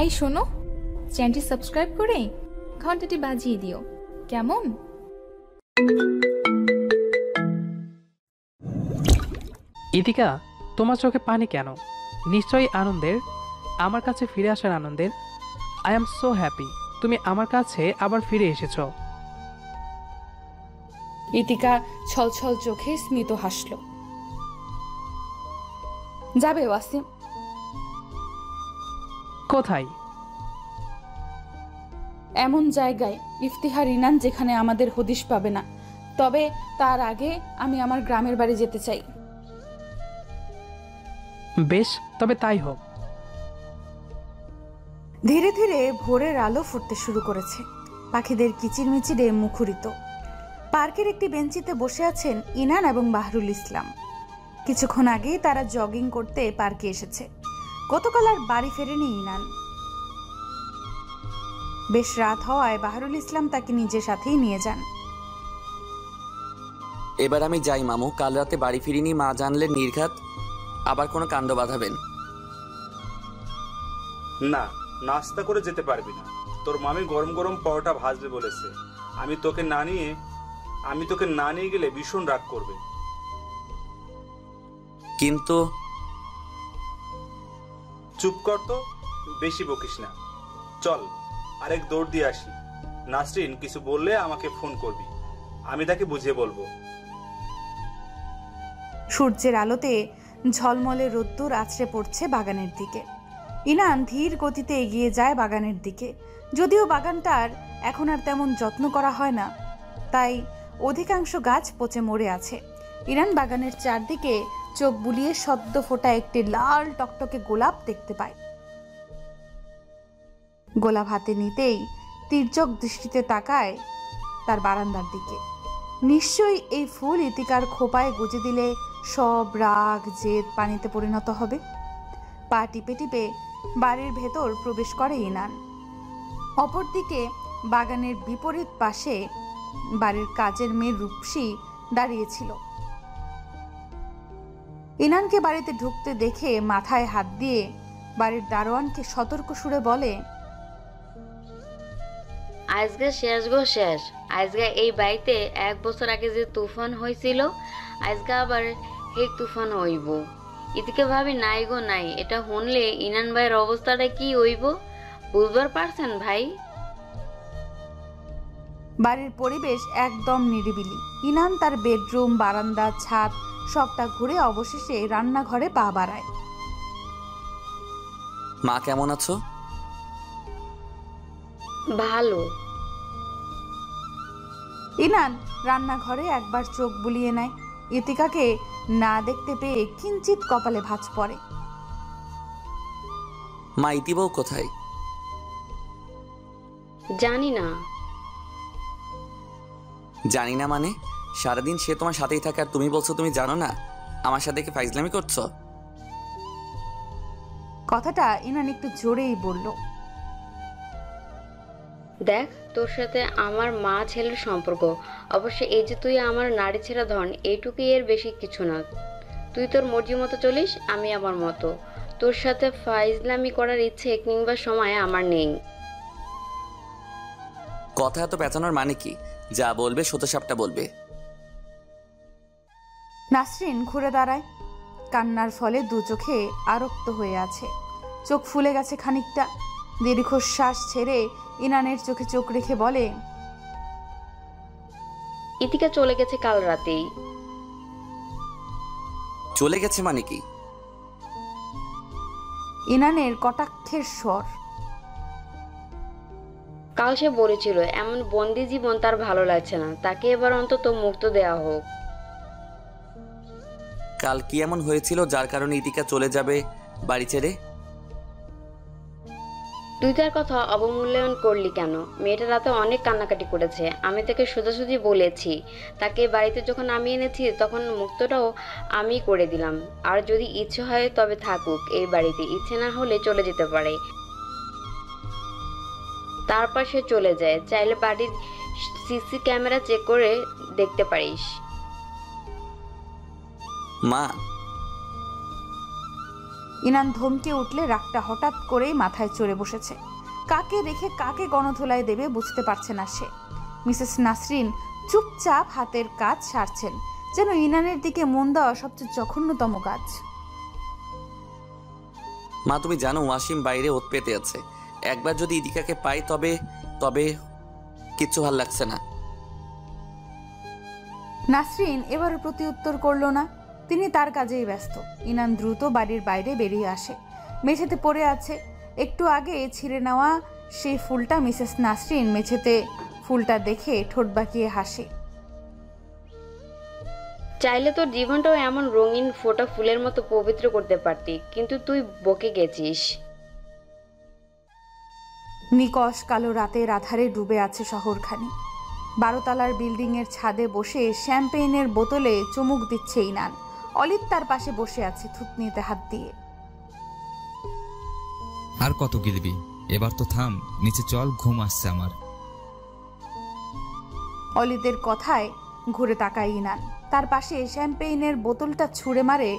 I শোনো, চ্যানেলটি subscribe করে ঘন্টাটি বাজিয়ে দিও, কেমন? ইতিকা, তোমার চোখে পানি কেন? নিশ্চয়ই আনন্দের, আমার কাছে ফিরে আসার আনন্দের। আই এম সো হ্যাপি তুমি আমার কাছে আবার ফিরে এসেছো। ইতিকা ছলছল চোখে স্মিত হাসল। যাবে ওয়াসিম? কোথায়? এমন জায়গায় ইফতিহার ইনান যেখানে আমাদের হদিশ পাবে না। তবে তার আগে আমি আমার গ্রামের বাড়ি যেতে চাই। বেশ, তবে তাই হোক। ধীরে ধীরে ভোরের আলো ফুটতে শুরু করেছে। পাখিদের কিচিরমিচিরে মুখরিত। পার্কের একটি বেঞ্চিতে বসে আছেন ইনান এবং বাহরুল ইসলাম। কিছুক্ষণ আগেই তারা জগিং করতে পার্কে এসেছে। গতকাল আর বাড়ি ফেরেনি ইনান। বেশ রাত হওয়ায় বাহরুল ইসলাম তাকে নিজের সাথেই নিয়ে যান। এবার আমি যাই মামু, কাল রাতে বাড়ি ফিরিনি, মা জানলে নির্ঘাত আবার কোনো কাণ্ড বাঁধাবেন। না, নাস্তা করে যেতে পারবি না। তোর মামি গরম গরম পরোটা ভাজবে বলেছে। আমি তোকে না নিয়ে গেলে ভীষণ রাগ করবে। কিন্তু চুপ কর তো, বেশি বকিস না। চল আরেক দৌড় দিয়ে আসি। নাসরিন কিছু বললে আমাকে ফোন করবি, আমি তাকে বুঝিয়ে বলবো। সূর্যের আলোতে ঝলমলে রোদ্দুর আছড়ে পড়ছে বাগানের দিকে। ইনান ধীর গতিতে এগিয়ে যায় বাগানের দিকে। যদিও বাগানটার এখন আর তেমন যত্ন করা হয় না, তাই অধিকাংশ গাছ পচে মরে আছে। ইনান বাগানের চারদিকে চোখ বুলিয়ে সদ্য ফোটা একটি লাল টকটকে গোলাপ দেখতে পায়। গোলাপ হাতে নিতেই তির্যক দৃষ্টিতে তাকায় তার বারান্দার দিকে। নিশ্চয়ই এই ফুল ইতিকার খোপায় গুজে দিলে সব রাগ জেদ পানিতে পরিণত হবে। পা টিপে টিপে বাড়ির ভেতর প্রবেশ করে ইনান। অপরদিকে বাগানের বিপরীত পাশে বাড়ির কাজের মেয়ে রূপসী দাঁড়িয়েছিল। ইনানকে বাড়িতে ঢুকতে দেখে মাথায় হাত দিয়ে বাড়ির দারোয়ানকে সতর্ক সুরে বলে, আজকে শেষ গো শেষ। আজকে এই বাড়িতে 1 বছর আগে যে তুফান হয়েছিল, আজকে আবার এই তুফান হইব। ইতিকে ভাবি নাই গো নাই, এটা শুনলে ইনান ভাইয়ের অবস্থাটা কি হইব বুঝবার পারছেন ভাই? বাড়ির পরিবেশ একদম নিরিবিলি। ইনান তার বেডরুম, বারান্দা, ছাদ সবটা ঘুরে অবশেষে রান্নাঘরে পা বাড়ায়। মা কেমন আছো? ভালো। ইনান রান্নাঘরে একবার চোখ বুলিয়ে নেয়। ইতিকাকে না দেখতে পেয়ে কিঞ্চিত কপালে ভাঁজ পড়ে। মা ইতিবউ কোথায়? জানি না। জানি না মানে? সারাদিন সে তোমার সাথেই থাকে আর তুমি বলছো তুমি জানো না? আমার সাথে কি ফাইজলামি করছো? কথাটা ইনান একটু জোরেই বলল। দেখ, তোর সাথে আমার মা ছেলের সম্পর্ক, অবশ্য এই যে তুই আমার নারী ছেঁড়া ধন, এইটুকুই, এর বেশি কিছু না। তুই তোর মর্জি মতো চলিস, আমি আমার মতো। তোর সাথে ফাইজলামি করার ইচ্ছে কিংবা সময় আমার নেই। কথা এত পেঁচানোর মানে কি? যা বলবে সোজাসাপটা বলবে। নাসরিন ঘুরে দাঁড়ায়। কান্নার ফলে দু চোখে আরক্ত হয়ে আছে। চোখ ফুলে গেছে খানিকটা। দীর্ঘশ্বাস ছেড়ে ইনানের চোখে চোখ রেখে বলে, ইতিকা চলে গেছে কাল রাতেই। চলে গেছে মানে কি? ইনানের কটাক্ষের স্বর। কাল সে বলেছিল এমন বন্দি জীবন তার ভালো লাগছে না, তাকে এবার অন্তত মুক্ত দেওয়া হোক। কাল কি এমন হয়েছিল যার কারণে ইতিকা চলে যাবে বাড়ি ছেড়ে? তুই তার কথা অবমূল্যায়ন করলি কেন? মেয়েটা রাতে অনেক কান্নাকাটি করেছে। আমি তাকে সোজাসুজি বলেছি, তাকে বাড়িতে যখন আমি এনেছি তখন মুক্তটাও আমি করে দিলাম। আর যদি ইচ্ছে হয় তবে থাকুক এই বাড়িতে, ইচ্ছে না হলে চলে যেতে পারে। তারপর সে চলে যায়। চাইলে বাড়ির সিসি ক্যামেরা চেক করে দেখতে পারিস। মা ইনান ধমকে উঠলে রাগটা হঠাৎ করেই মাথায় চড়ে বসেছে। কাকে রেখে কাকে গণধোলাই দেবে বুঝতে পারছে না সে। মিসেস নাসরিন চুপচাপ হাতের কাজ সারছেন, যেন ইনানের দিকে মন দেওয়া সবচেয়ে জঘন্যতম কাজ। মা, তুমি জানো ওয়াসিম বাইরে ওত পেতে আছে। একবার যদি ইতিকাকে পাই তবে তবে কিচ্ছু ভাল লাগছে না। নাসরিন এবারও প্রতি উত্তর করল না, তিনি তার কাজেই ব্যস্ত। ইনান দ্রুত বাড়ির বাইরে বেরিয়ে আসে। মেঝেতে পড়ে আছে একটু আগে ছিঁড়ে নেওয়া সেই ফুলটা। মিসেস নাসরিন মেঝেতে ফুলটা দেখে ঠোঁট বাঁকিয়ে হাসে। চাইলে তোর জীবনটাও এমন রঙিন ফোটা ফুলের মতো পবিত্র করতে পারতি, কিন্তু তুই বকে গেছিস। নিকশ কালো রাতের আধারে ডুবে আছে শহরখানি। 12 তলার বিল্ডিং এর ছাদে বসে শ্যাম্পেইনের বোতলে চুমুক দিচ্ছে ইনান। অলিদ তার পাশে বসে আছে থুতনিতে হাত দিয়ে। আর কত গিলবি, এবার তো থাম, নিচে চল, ঘুম আসছে আমার। অলিদের কথায় ঘুরে তাকায় ইনান। তার পাশে শ্যাম্পেইনের বোতলটা ছুঁড়ে মারে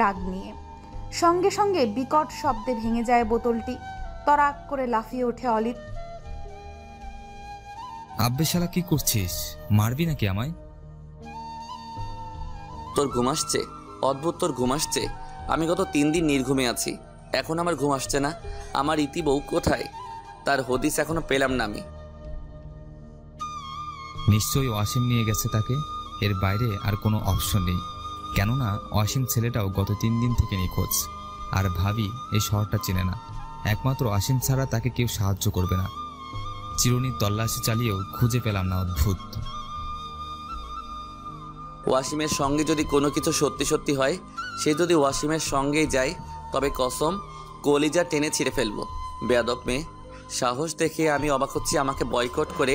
রাগ নিয়ে। সঙ্গে সঙ্গে বিকট শব্দে ভেঙে যায় বোতলটি। তরাক করে লাফিয়ে ওঠে অলিদ। আব্বে শালা কি করছিস? মারবি নাকি আমায়? তোর ঘুম আসছে? অদ্ভুত, তোর ঘুম আসছে? আমি গত 3 দিন নির্ঘুমে আছি, এখন আমার ঘুম আসছে না? আমার ইতি বউ কোথায়? তার হদিস এখনো পেলাম না আমি। নিশ্চয়ই ওয়াসিম নিয়ে গেছে তাকে, এর বাইরে আর কোনো অপশন নেই। কেননা ওয়াসিম ছেলেটাও গত 3 দিন থেকে নিখোঁজ। আর ভাবি এই শহরটা চেনে না, একমাত্র ওয়াসিম ছাড়া তাকে কেউ সাহায্য করবে না। চিরুনির তল্লাশি চালিয়েও খুঁজে পেলাম না। অদ্ভুত। ওয়াসিমের সঙ্গে যদি কোনো কিছু সত্যি সত্যি হয়, সে যদি ওয়াসিমের সঙ্গেই যায়, তবে কসম কলিজা টেনে ছিঁড়ে ফেলবো। বেয়াদব মেয়ে, সাহস দেখে আমি অবাক হচ্ছি, আমাকে বয়কট করে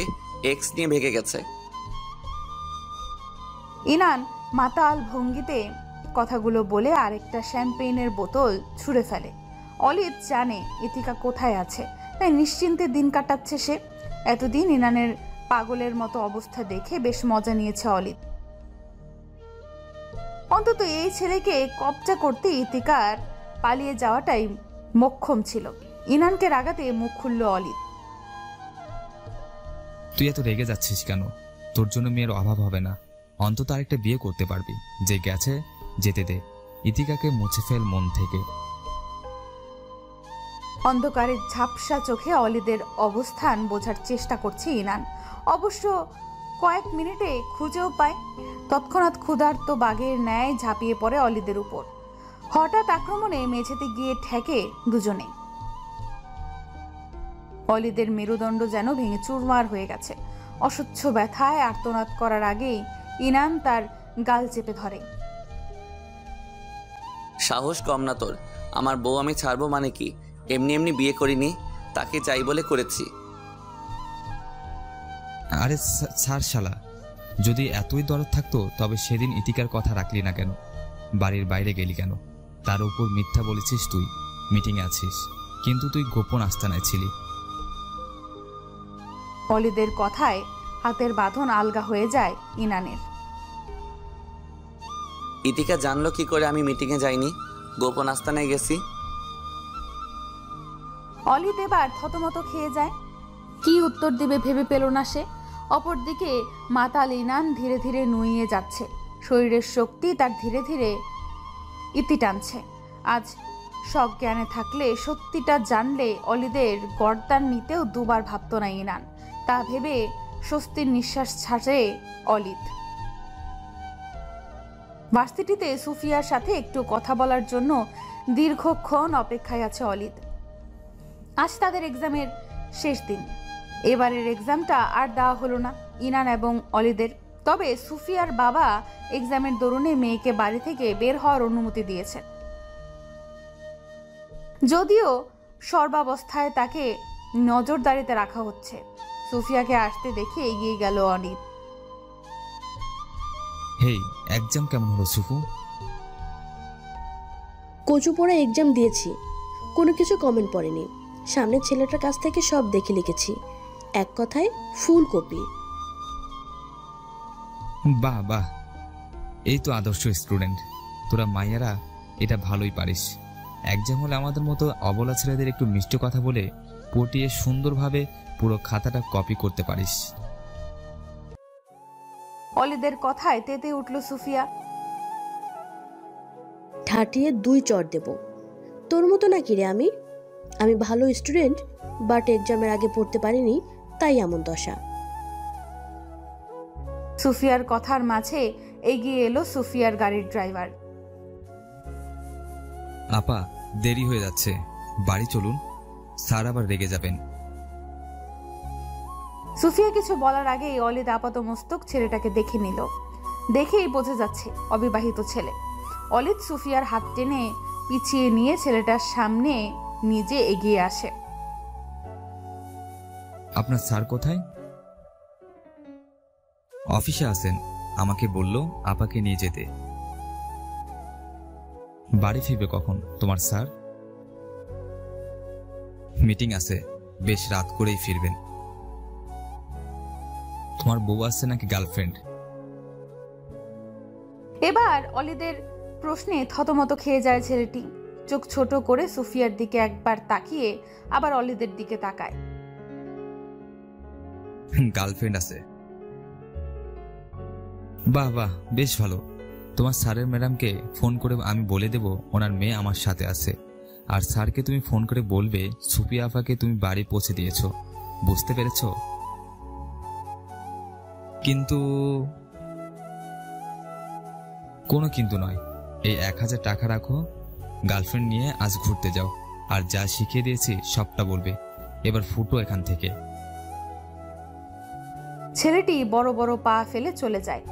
এক্স নিয়ে ভেগে গেছে। ইনান মাতাল ভঙ্গিতে কথাগুলো বলে আরেকটা শ্যাম্পেইনের বোতল ছুঁড়ে ফেলে। অলিদ জানে ইতিকা কোথায় আছে, তাই নিশ্চিন্তে দিন কাটাচ্ছে সে। এতদিন ইনানের পাগলের মতো অবস্থা দেখে বেশ মজা নিয়েছে অলিদ। অন্তত এই ছেলেকে কবজা করতে ইতিকার পালিয়ে যাওয়াটাই মোক্ষম ছিল। ইনানকে রাগাতে মুখ খুলল অলিদ। তুই এত রেগে যাচ্ছিস কেন? তোর জন্য মেয়ের অভাব হবে না, অন্তত আরেকটা বিয়ে করতে পারবি। যে গেছে যেতে দে, ইতিকাকে মুছে ফেল মন থেকে। অন্ধকারের ঝাপসা চোখে অলিদের অবস্থান বোঝার চেষ্টা করছে ইনান। অবশ্য কয়েক মিনিটে খুঁজেও পায়। তৎক্ষণাৎ ক্ষুধার্ত বাঘের ন্যায় ঝাঁপিয়ে পড়ে অলিদের উপর। হঠাৎ আক্রমণে মেঝেতে গিয়ে ঠেকে দুজনে। অলিদের মেরুদণ্ড যেন ভেঙে চুরমার হয়ে গেছে। অসহ্য ব্যথায় আর্তনাদ করার আগেই ইনান তার গাল চেপে ধরে। সাহস কম না তোর? আমার বউ আমি ছাড়বো মানে কি? এমনি এমনি বিয়ে করিনি, তাকে চাই বলে করেছি। আরে ছাড় শালা, যদি এতই দরদ থাকতো তবে সেদিন ইতিকার কথা রাখলি না কেন? বাড়ির বাইরে গেলি কেন? তার উপর মিথ্যা বলেছিস তুই মিটিংয়ে আছিস, কিন্তু তুই গোপন আস্তানায় ছিলি। অলিদের কথায় হাতের বাঁধন আলগা হয়ে যায় ইনানের। ইতিকা জানলো কি করে আমি মিটিংয়ে যাইনি, গোপন আস্তানায় গেছি? অলিদ এবার থতমত খেয়ে যায়। কি উত্তর দেবে ভেবে পেল না সে। অপরদিকে মাতাল ইনান ধীরে ধীরে নুইয়ে যাচ্ছে। শরীরের শক্তি তার ধীরে ধীরে ইতি টানছে। আজ সজ্ঞানে থাকলে, সত্যিটা জানলে অলিদের গর্দান নিতেও দুবার ভাবত না ইনান। তা ভেবে স্বস্তির নিঃশ্বাস ছাড়ে অলিদ। ভার্সিটিতে সুফিয়ার সাথে একটু কথা বলার জন্য দীর্ঘক্ষণ অপেক্ষায় আছে অলিদ। আজ তাদের এক্সামের শেষ দিন। এবারের এক্সামটা আর দেওয়া হলো না ইনান এবং অলিদের। তবে সুফিয়ার বাবা এক্সামের দরুনে মেয়েকে বাড়ি থেকে বের হওয়ার অনুমতি দিয়েছেন। যদিও সর্বাবস্থায় তাকে নজরদারিতে রাখা হচ্ছে। সুফিয়াকে আসতে দেখে এগিয়ে গেল অনিত। হেই, এক্সাম কেমন হলো সুফু? কচু পড়ে এক্সাম দিয়েছি, কোনো কিছু কমেন্ট পড়েনি। সামনের ছেলেটার কাছ থেকে সব দেখে লিখেছি, এক কথায় ফুল কপি। বাহ বাহ, এই তো আদর্শ স্টুডেন্ট। তোরা মাইয়ারা এটা ভালোই পারিস। একজাম হলে আমাদের মতো অবলা ছেলেদের একটু মিষ্টি কথা বলে পটিয়ে সুন্দরভাবে পুরো খাতাটা কপি করতে পারিস। অলিদের কথায় তেতে উঠল সুফিয়া। ঠাটিয়ে 2 চড় দেব। তোর মতো নাকি রে আমি? আমি ভালো স্টুডেন্ট, বাট এক্সামের আগে পড়তে পারিনি, তাই এমন দশা। সুফিয়ার কথার মাঝে এগিয়ে এলো সুফিয়ার গাড়ির ড্রাইভার। আপা, দেরি হয়ে যাচ্ছে, বাড়ি চলুন, স্যার আবার রেগে যাবেন। সুফিয়া কিছু বলার আগেই অলিদ আপাত মস্তক ছেলেটাকে দেখে নিল। দেখেই বোঝা যাচ্ছে অবিবাহিত ছেলে। অলিদ সুফিয়ার হাত টেনে পিছিয়ে নিয়ে ছেলেটার সামনে নিজে এগিয়ে আসে। আপনার স্যার কোথায়? অফিসে আছেন, আমাকে বলল আপাকে নিয়ে যেতে। বাড়ি ফিরবে কখন তোমার স্যার? মিটিং আছে, বেশ রাত করেই ফিরবেন। তোমার বউ আছে নাকি গার্লফ্রেন্ড? এবার অলিদের প্রশ্নে থতমত খেয়ে যায় ছেলেটি। চোখ ছোট করে সুফিয়ার দিকে একবার তাকিয়ে আবার অলিদের দিকে তাকায়। গার্লফ্রেন্ড আছে? বাহ বাহ, বেশ ভালো। তোমার স্যারের ম্যাডামকে ফোন করে আমি বলে দেব ওনার মেয়ে আমার সাথে আছে, আর স্যারকে তুমি ফোন করে বলবে সুফিয়া আপাকে তুমি বাড়ি পৌঁছে দিয়েছো। বুঝতে পেরেছো? কিন্তু কোনো কিন্তু নয়, এই 1000 টাকা রাখো, গার্লফ্রেন্ড নিয়ে আজ ঘুরতে যাও, আর যা শিখিয়ে দিয়েছি সবটা বলবে। এবার ফুটো এখান থেকে। ছেলেটি বড় বড় পা ফেলে চলে যায়।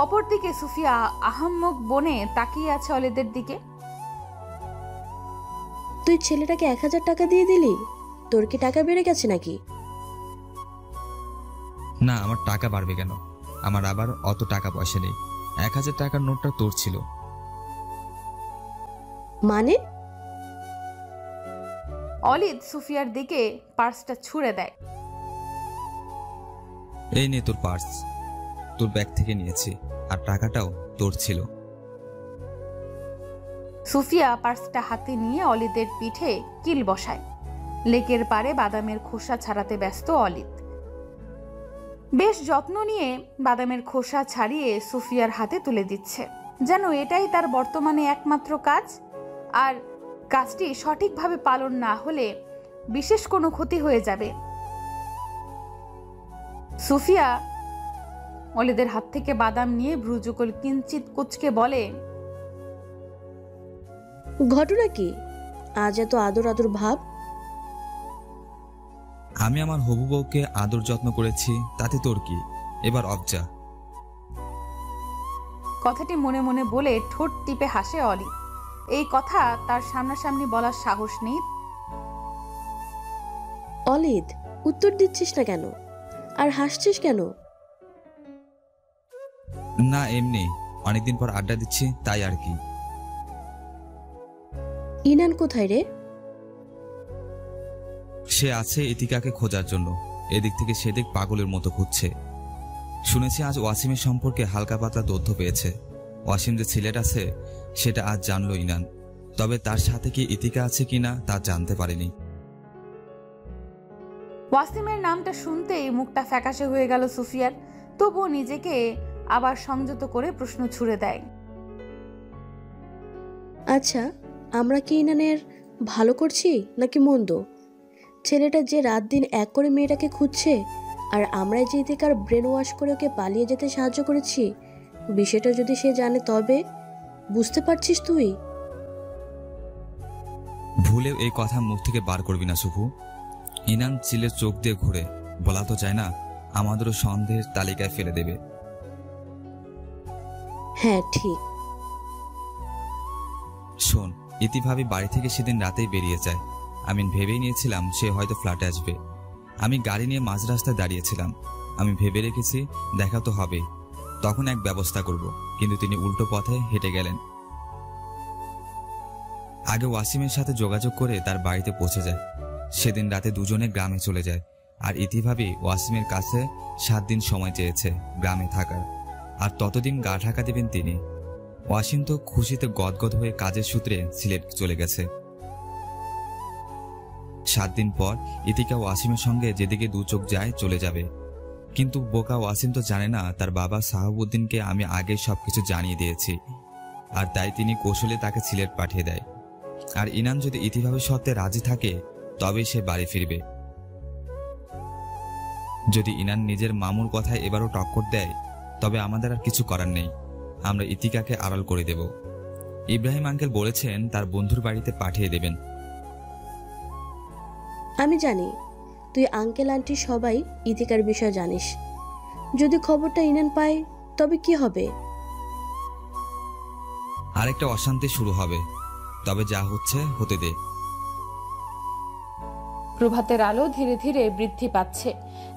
অপরদিকে সুফিয়া আহাম্মক বনে তাকিয়ে আছে অলিদের দিকে। তুই ছেলেটাকে 1000 টাকা দিয়ে দিলি? তোর কি টাকা বেড়ে গেছে নাকি? না, আমার টাকা বাড়বে কেন? আমার আবার অত টাকা পয়সা নেই। 1000 টাকার নোটটা তোর ছিল। মানে? অলিদ সুফিয়ার দিকে পার্সটা ছুঁড়ে দেয়। এই নে তোর পার্স, তোর ব্যাগ থেকে নিয়েছি, আর টাকাটাও তোর ছিল। সুফিয়া পার্সটা হাতে নিয়ে অলিদের পিঠে কিল বসায়। লেকের পারে বাদামের খোসা ছাড়াতে ব্যস্ত অলিদ। বেশ যত্ন নিয়ে বাদামের খোসা ছাড়িয়ে সুফিয়ার হাতে তুলে দিচ্ছে, যেন এটাই তার বর্তমানে একমাত্র কাজ, আর কাজটি সঠিকভাবে পালন না হলে বিশেষ কোনো ক্ষতি হয়ে যাবে। সুফিয়া অলিদের হাত থেকে বাদাম নিয়ে ভ্রুযুগল কিঞ্চিত কুচকে বলে, ঘটনা কি? আজ এত আদর আদর ভাব? আমি আমার হবু বউকে আদর যত্ন করেছি, তাতে তোর কি? এবার অবজা। কথাটি মনে মনে বলে ঠোঁট টিপে হাসে অলি। এই কথা তার সামনাসামনি বলার সাহস নেই। অলিদ, উত্তর দিচ্ছিস না কেন? আর হাসছিস কেন? না, এমনি অনেকদিন পর আড্ডা দিচ্ছি, তাই আর কি। ইনান কোথায় রে? সে আছে ইতিকাকে খোঁজার জন্য, এদিক থেকে সেদিক পাগলের মতো খুঁজছে। শুনেছি আজ ওয়াসিমের সম্পর্কে হালকা পাতলা তথ্য পেয়েছে। ওয়াসিম যে ছেলেটা আছে সেটা আজ জানলো ইনান, তবে তার সাথে কি ইতিকা আছে কিনা তা জানতে পারেনি। ওয়াসিমের নামটা শুনতেই মুখটা ফ্যাকাশে হয়ে গেল সুফিয়ার। তবুও নিজেকে আবার সংযত করে প্রশ্ন ছুড়ে দেয়, আচ্ছা, আমরা কি ইনানের ভালো করছি নাকি মন্দ? ছেলেটা যে রাত দিন এক করে মেয়েটাকে খুঁজছে, আর আমরাই যে ইতিকার ব্রেন ওয়াশ করে ওকে পালিয়ে যেতে সাহায্য করেছি, বিষয়টা যদি সে জানে তবে? বুঝতে পারছিস তুই? ভুলেও এই কথা মুখ থেকে বার করবি না শুভু। ইনান চিলের চোখ দিয়ে ঘুরে, বলা তো চায় না আমাদেরও সন্দেহের তালিকায় ফেলে দেবে। হ্যাঁ ঠিক। শোন, ইতিভাবে বাড়ি থেকে সেদিন রাতেই বেরিয়ে যায়। আমি ভেবেই নিয়েছিলাম সে হয়তো ফ্ল্যাটে আসবে। আমি গাড়ি নিয়ে মাঝ রাস্তায় দাঁড়িয়েছিলাম। আমি ভেবে রেখেছি দেখা তো হবে, তখন এক ব্যবস্থা করব, কিন্তু তিনি উল্টো পথে হেঁটে গেলেন। আগে ওয়াসিমের সাথে যোগাযোগ করে তার বাড়িতে পৌঁছে যায়। সেদিন রাতে দুজনে গ্রামে চলে যায়, আর ইতিভাবে ওয়াসিমের কাছে 7 দিন সময় চেয়েছে গ্রামে থাকার, আর ততদিন গা ঢাকা দেবেন তিনি। ওয়াসিম তো খুশিতে গদগদ হয়ে কাজের সূত্রে সিলেট চলে গেছে। 7 দিন পর ইতিকা ওয়াসিমের সঙ্গে যেদিকে দু চোখ যায় চলে যাবে। কিন্তু বোকা ওয়াসিম তো জানে না তার বাবা সাহাবুদ্দিনকে আমি আগে সবকিছু জানিয়ে দিয়েছি, আর তাই তিনি কৌশলে তাকে সিলেট পাঠিয়ে দেয়। আর ইনান যদি ইতিভাবে সত্ত্বে রাজি থাকে তবেই সে বাড়ি ফিরবে। যদি ইনান নিজের মামুর কথায় এবারও টক্কর দেয় তবে আমাদের আর কিছু করার নেই, আমরা ইতিকাকে আড়াল করে দেব। ইব্রাহিম আঙ্কেল বলেছেন তার বন্ধুর বাড়িতে পাঠিয়ে দেবেন। আমি জানি তুই আঙ্কেল আন্টি সবাই ইতিকার বিষয় জানিস। যদি খবরটা ইনান পায় তবে কি হবে? আরেকটা অশান্তি শুরু হবে, তবে যা হচ্ছে হতে দে। প্রভাতের আলো ধীরে ধীরে বৃদ্ধি পাচ্ছে।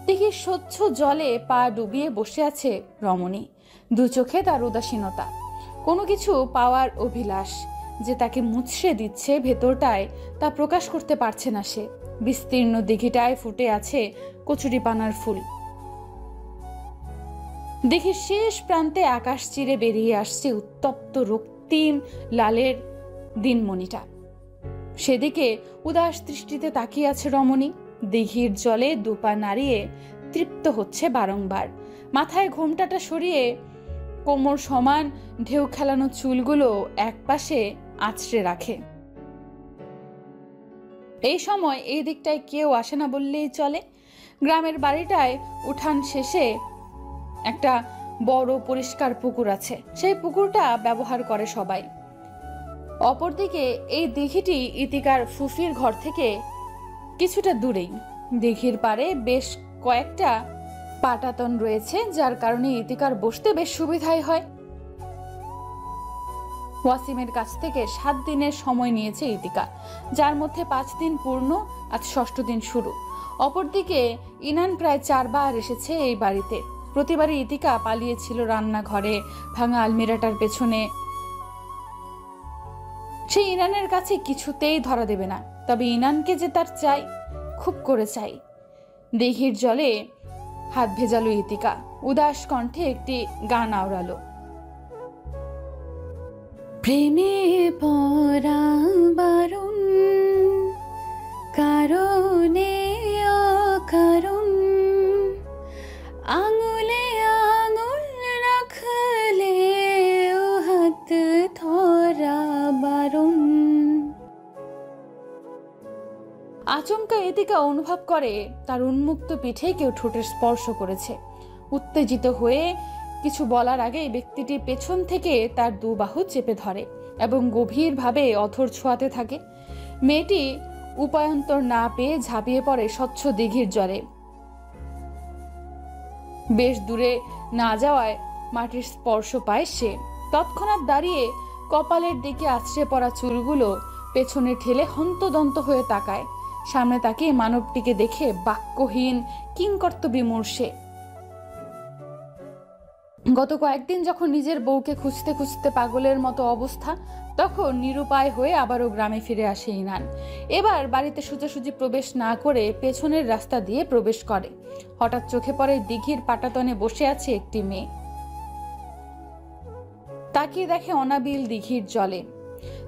দেখি স্বচ্ছ জলে পা ডুবিয়ে বসে আছে রমণী, দু চোখে তার উদাসীনতা, কোনো কিছু পাওয়ার অভিলাষ যে তাকে মুচড়ে দিচ্ছে ভেতরটায়, তা প্রকাশ করতে পারছে না সে। বিস্তীর্ণ দিঘিটায় ফুটে আছে কচুরিপানার ফুল। দেখি শেষ প্রান্তে আকাশ চিরে বেরিয়ে আসছে উত্তপ্ত রক্তিম লালের দিনমণিটা। সেদিকে উদাস দৃষ্টিতে তাকিয়ে আছে রমণী। দিঘির জলে দুপা নাড়িয়ে তৃপ্ত হচ্ছে বারংবার। মাথায় ঘোমটাটা সরিয়ে কোমর সমান ঢেউ খেলানো চুলগুলো একপাশে আঁচড়ে রাখে। এই সময় এই দিকটায় কেউ আসে না বললেই চলে। গ্রামের বাড়িটায় উঠান শেষে একটা বড় পরিষ্কার পুকুর আছে, সেই পুকুরটা ব্যবহার করে সবাই। অপরদিকে এই দিঘিটি ইতিকার ফুফির ঘর থেকে কিছুটা দূরেই। দিঘির পাড়ে বেশ কয়েকটা পাটাতন রয়েছে, যার কারণে ইতিকার বসতে বেশ সুবিধাই হয়। ওয়াসিমের কাছ থেকে 7 দিনের সময় নিয়েছে ইতিকা, যার মধ্যে 5 দিন পূর্ণ, আজ 6ঠ দিন শুরু। অপরদিকে ইনান প্রায় 4 বার এসেছে এই বাড়িতে। প্রতিবারই ইতিকা পালিয়েছিল রান্নাঘরে, ভাঙা আলমিরাটার পেছনে। সেই ইনানের কাছে কিছুতেই ধরা দেবে না, তবে ইনানকে যে তার চাই, খুব করে চাই। দিঘির জলে হাত ভেজালো ইতিকা, উদাস কণ্ঠে একটি গান আওড়ালো। প্রেমে পরা বারণ, কারণে অকারণ, আঙুলে আঙুল রাখলে ও হাত ধরা বারণ। আচমকা ইতিকা অনুভব করে তার উন্মুক্ত পিঠে কেউ ঠোঁটের স্পর্শ করেছে। উত্তেজিত হয়ে কিছু বলার আগেই ব্যক্তিটি পেছন থেকে তার 2 বাহু চেপে ধরে এবং গভীরভাবে অধর ছোঁয়াতে থাকে। মেয়েটি উপায়ন্তর না পেয়ে ঝাঁপিয়ে পড়ে স্বচ্ছ দিঘির জলে। বেশ দূরে না যাওয়ায় মাটির স্পর্শ পায় সে। তৎক্ষণাৎ দাঁড়িয়ে কপালের দিকে আছড়ে পড়া চুলগুলো পেছনে ঠেলে হন্তদন্ত হয়ে তাকায়। সামনে তাকিয়ে মানবটিকে দেখে বাক্যহীন কিংকর্তব্যবিমূঢ় সে। গত কয়েকদিন যখন নিজের বউকে খুঁজতে খুঁজতে পাগলের মতো অবস্থা, তখন নিরুপায় হয়ে আবারও গ্রামে ফিরে আসে ইনান। এবার বাড়িতে সোজাসুজি প্রবেশ না করে পেছনের রাস্তা দিয়ে প্রবেশ করে। হঠাৎ চোখে পড়ে দিঘির পাটাতনে বসে আছে একটি মেয়ে। তাকিয়ে দেখে অনাবিল দিঘির জলে,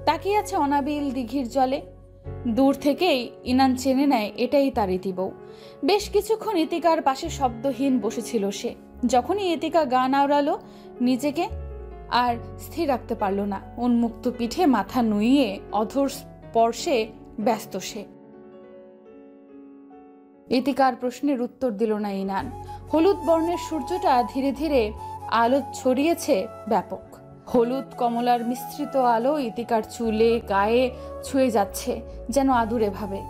তাকিয়ে আছে অনাবিল দিঘির জলে। দূর থেকেই ইনান চেনে নেয় এটাই তার ইতি বউ। বেশ কিছুক্ষণ ইতিকার পাশে শব্দহীন বসেছিল সে। যখনই ইতিকা গান আওড়ালো, নিজেকে আর স্থির রাখতে পারল না। উন্মুক্ত পিঠে মাথা নুইয়ে অধর স্পর্শে ব্যস্ত সে। ইতিকার প্রশ্নের উত্তর দিল না ইনান। হলুদ বর্ণের সূর্যটা ধীরে ধীরে আলো ছড়িয়েছে ব্যাপক। হলুদ কমলার মিশ্রিত আলো ইতিকার চুলে গায়ে ছুঁয়ে যাচ্ছে যেন আদুরে ভাবে।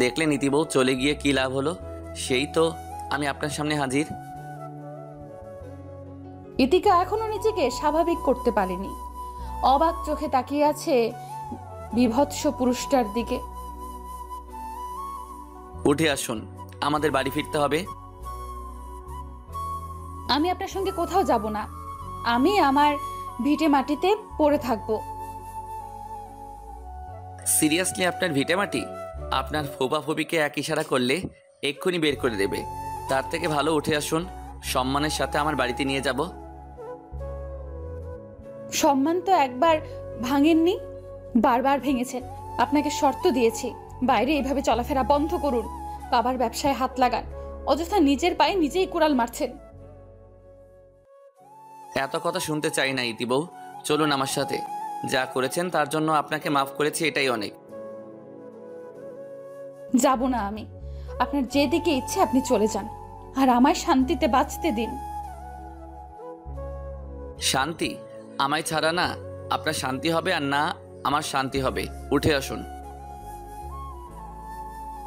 দেখলেন ইতিবউ চলে গিয়ে কি লাভ হলো? সেই তো আমি আপনার সামনে হাজির। ইতিকা এখনো নিজেকে স্বাভাবিক করতে পারেনি। অবাক চোখে তাকিয়ে আছে বিভৎস পুরুষটার দিকে। উঠে আসুন, আমাদের বাড়ি ফিরতে হবে। আমি আপনার সঙ্গে কোথাও যাব না। আমি আমার ভিটে মাটিতে পড়ে থাকবো। সিরিয়াসলি আপনার ভিটে মাটি? আপনার ফোপা ফোপিকে এক ইশারা করলে এক্ষুনি বের করে দেবে। তার থেকে ভালো উঠে আসুন, সম্মানের সাথে আমার বাড়িতে নিয়ে যাব। সম্মান তো একবার ভাঙেননি, বারবার ভেঙেছেন। আপনাকে শর্ত দিয়েছি, বাইরে এইভাবে চলাফেরা বন্ধ করুন। বাবার ব্যবসায় হাত লাগান, অযথা নিজের পায়ে নিজেই কুড়াল মারছেন। এত কথা শুনতে চাই না ইতি বউ, চলুন আমার সাথে। যা করেছেন তার জন্য আপনাকে মাফ করেছি, এটাই অনেক। যাব না আমি। আপনার যেদিকে ইচ্ছে আপনি চলে যান, আর আমায় শান্তিতে বাঁচতে দিন। শান্তি? আমায় ছাড়া না আপনার শান্তি হবে আর না আমার শান্তি হবে। উঠে আসুন।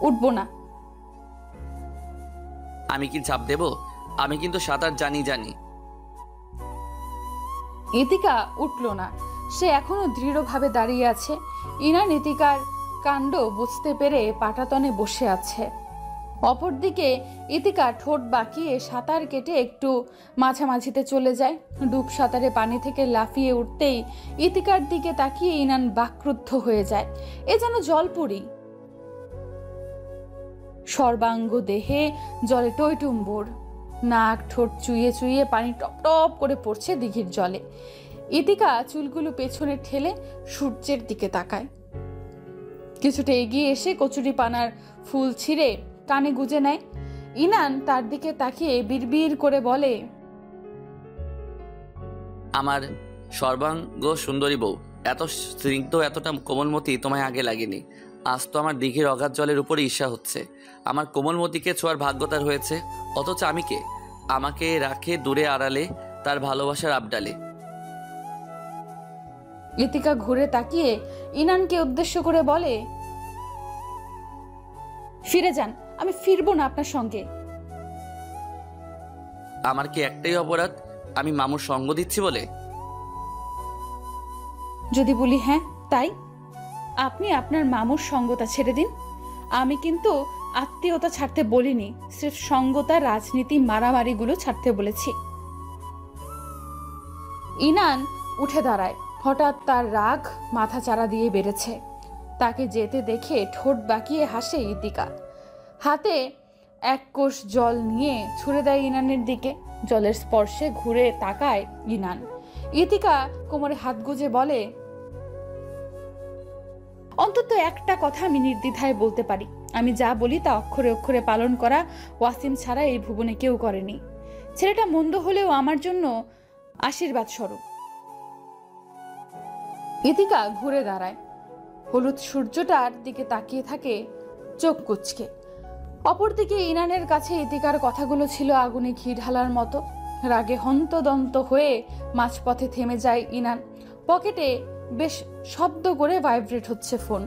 উঠবো না। আমি কি চাপ দেব? আমি কিন্তু সাঁতার জানি। ইতিকা উঠল না। সে এখনো দৃঢ়ভাবে দাঁড়িয়ে আছে। ইনান ইতিকার কাণ্ড বুঝতে পেরে পাটাতনে বসে আছে। অপরদিকে ইতিকা ঠোঁট বাঁকিয়ে সাঁতার কেটে একটু মাঝামাঝিতে চলে যায়। ডুব সাঁতারে পানি থেকে লাফিয়ে উঠতেই ইতিকার দিকে তাকিয়ে ইনান বাক্রুদ্ধ হয়ে যায়। এ যেন জলপরি। সর্বাঙ্গ দেহে জলে টইটুম্বর, নাক ঠোঁট চুইয়ে চুইয়ে পানি টপ টপ করে পড়ছে দিঘির জলে। ইতিকা চুলগুলো পেছনে ঠেলে সূর্যের দিকে তাকায়। কিছুটা এগিয়ে এসে কচুরি পানার ফুল ছিঁড়ে কানে গুজে নেয়। ইনান তার দিকে তাকিয়ে বিড়বিড় করে বলে, আমার সর্বাঙ্গ সুন্দরী বউ, এত স্নিগ্ধ এতটা কোমলমতি তোমায় আগে লাগেনি। আজ তো আমার দিঘির অগাধ জলের উপরে ঈর্ষা হচ্ছে। আমার কোমলমতিকে ছোঁয়ার ভাগ্য তার হয়েছে, অথচ আমি কে? আমাকে রাখে দূরে আড়ালে তার ভালোবাসার আবডালে। ইতিকা ঘুরে তাকিয়ে ইনানকে উদ্দেশ্য করে বলে, ফিরে যান, আমি ফিরবো না আপনার সঙ্গে। আমার কি একটাই অপরাধ, আমি মামুর সঙ্গ দিচ্ছি বলে? যদি বলি হ্যাঁ তাই, আপনি আপনার মামুর সঙ্গতা ছেড়ে দিন। আমি কিন্তু আত্মীয়তা ছাড়তে বলিনি, সির্ফ সঙ্গতা, রাজনীতি, মারামারিগুলো ছাড়তে বলেছি। ইনান উঠে দাঁড়ায়। হঠাৎ তার রাগ মাথা চারা দিয়ে বেড়েছে। তাকে যেতে দেখে ঠোঁট বাঁকিয়ে হাসে ইতিকা। হাতে এক কোষ জল নিয়ে ছুঁড়ে দেয় ইনানের দিকে। জলের স্পর্শে ঘুরে তাকায় ইনান। ইতিকা কোমরে হাত গুজে বলে, অন্তত একটা কথা আমি নির্দ্বিধায় বলতে পারি, আমি যা বলি তা অক্ষরে অক্ষরে পালন করা ওয়াসিম ছাড়া এই ভুবনে কেউ করেনি। ছেলেটা মন্দ হলেও আমার জন্য আশীর্বাদ স্বরূপ। ইতিকা ঘুরে দাঁড়ায়। হলুদ সূর্যটার দিকে তাকিয়ে থাকে চোখ কুঁচকে। অপরদিকে ইনানের কাছে ইতিকার কথাগুলো ছিল আগুনে ঘি ঢালার মতো। রাগে হন্তদন্ত হয়ে মাঝপথে থেমে যায় ইনান। পকেটে বেশ শব্দ করে ভাইব্রেট হচ্ছে ফোন।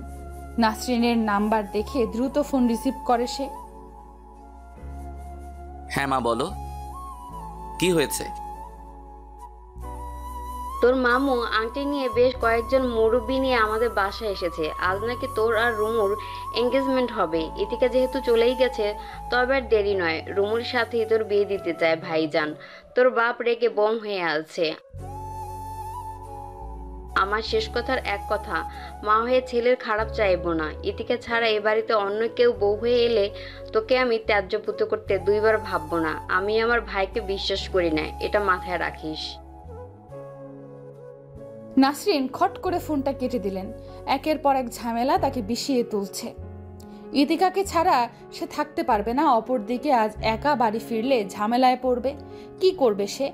নাসরিনের নাম্বার দেখে দ্রুত ফোন রিসিভ করে সে। হ্যাঁ মা, বলো কি হয়েছে? তোর মামু আংটি নিয়ে বেশ কয়েকজন মুরব্বী নিয়ে আমাদের বাসায় এসেছে। আজ নাকি তোর আর রুমুর এঙ্গেজমেন্ট হবে। ইতিকা যেহেতু চলেই গেছে, তবে আর দেরি নয়, রুমুর সাথেই তোর বিয়ে দিতে চায় ভাইজান। তোর বাপ রেগে বম হয়ে আছে। আমার শেষ কথার এক কথা, মা হয়ে ছেলের খারাপ চাইবো না। ইতিকা ছাড়া এ বাড়িতে অন্য কেউ বউ হয়ে এলে তোকে আমি ত্যায্যপুত্র করতে দুইবার ভাববো না। আমি আমার ভাইকে বিশ্বাস করি না, এটা মাথায় রাখিস। নাসরিন খট করে ফোনটা কেটে দিলেন। একের পর এক ঝামেলা তাকে বিষিয়ে তুলছে। ইতিকাকে ছাড়া সে থাকতে পারবে না। অপরদিকে আজ একা বাড়ি ফিরলে ঝামেলায় পড়বে। কি করবে সে?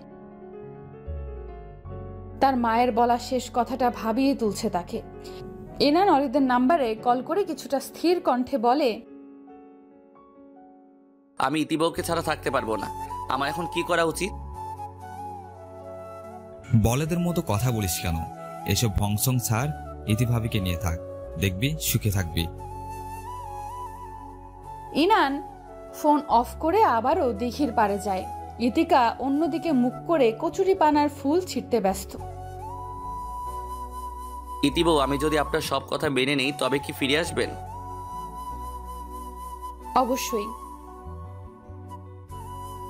তার মায়ের বলা শেষ কথাটা ভাবিয়ে তুলছে তাকে। ইনান অরিদের নাম্বারে কল করে কিছুটা স্থির কণ্ঠে বলে, আমি ইতিবউকে ছাড়া থাকতে পারবো না। আমার এখন কি করা উচিত? বলেদের মতো কথা বলিস কেন? এসব ভংসং ছাড়, ইতিভাবিকে নিয়ে থাক, দেখবি সুখে থাকবি। ইনান ফোন অফ করে আবারও দিঘির পাড়ে যায়। ইতিকা অন্যদিকে মুখ করে কচুরি পানার ফুল ছিঁড়তে ব্যস্ত। ইতিবউ, আমি যদি আপনার সব কথা মেনে নেই তবে কি ফিরে আসবেন? অবশ্যই।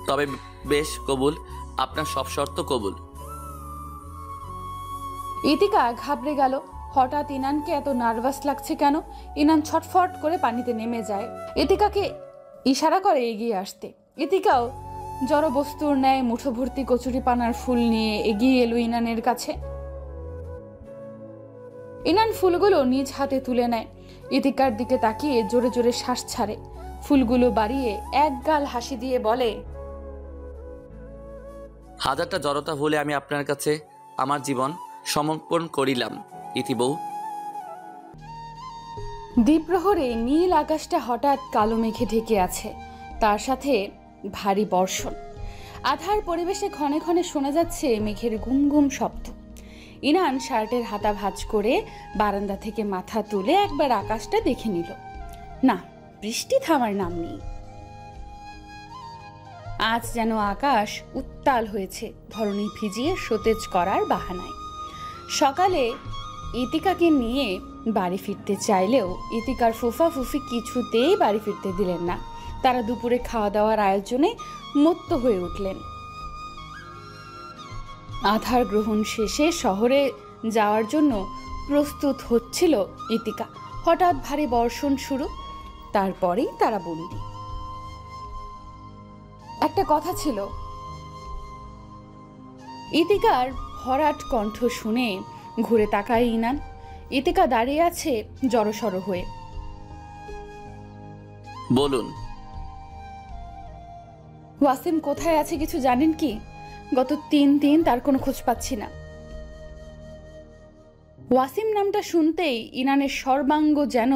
তবে বেশ, কবুল, আপনার সব শর্ত কবুল। ইতিকা ঘাবড়ে গেল। হঠাৎ ইনানকে এত নার্ভাস লাগছে কেন? ইনান ছটফট করে পানিতে নেমে যায়। ইতিকাকে ইশারা করে এগিয়ে আসতে। ইতিকাও জড় বস্তুর ন্যায় মুঠো ভর্তি কচুরি পানার ফুল নিয়ে এগিয়ে এলো ইনানের কাছে। ইনান ফুলগুলো নিজ হাতে তুলে নেয়। ইতিকার দিকে তাকিয়ে জোরে জোরে শ্বাস ছাড়ে। ফুলগুলো বাড়িয়ে এক গাল হাসি দিয়ে বলে, হাজারটা জড়তা হলে আমি আপনার কাছে আমার জীবন সমর্পণ করিলাম ইতি বউ। দ্বীপ্রহরে নীল আকাশটা হঠাৎ কালো মেঘে ঢেকে আছে, তার সাথে ভারী বর্ষণ। আধার পরিবেশে ক্ষণে ক্ষণে শোনা যাচ্ছে মেঘের গুম গুম শব্দ। ইনান শার্টের হাতা ভাঁজ করে বারান্দা থেকে মাথা তুলে একবার আকাশটা দেখে নিল। না, বৃষ্টি থামার নাম নেই। আজ যেন আকাশ উত্তাল হয়েছে ধরণী ভিজিয়ে সতেজ করার বাহানায়। সকালে ইতিকাকে নিয়ে বাড়ি ফিরতে চাইলেও ইতিকার ফুফা ফুফি কিছুতেই বাড়ি ফিরতে দিলেন না। তারা দুপুরে খাওয়া দাওয়ার আয়োজনে মত্ত হয়ে উঠলেন। আধার গ্রহণ শেষে শহরে যাওয়ার জন্য প্রস্তুত হচ্ছিল ইতিকা। হঠাৎ ভারী বর্ষণ শুরু, তারপরেই তারা বন্দী। একটা কথা ছিল। ইতিকার ভরাট কণ্ঠ শুনে ঘুরে তাকায় ইনান। ইতিকা দাঁড়িয়ে আছে জড়সড় হয়ে। বলুন। ওয়াসিম কোথায় আছে কিছু জানেন কি? গত 3 দিন তার কোনো খোঁজ পাচ্ছি না। ওয়াসিম নামটা শুনতেই ইনানের সর্বাঙ্গ যেন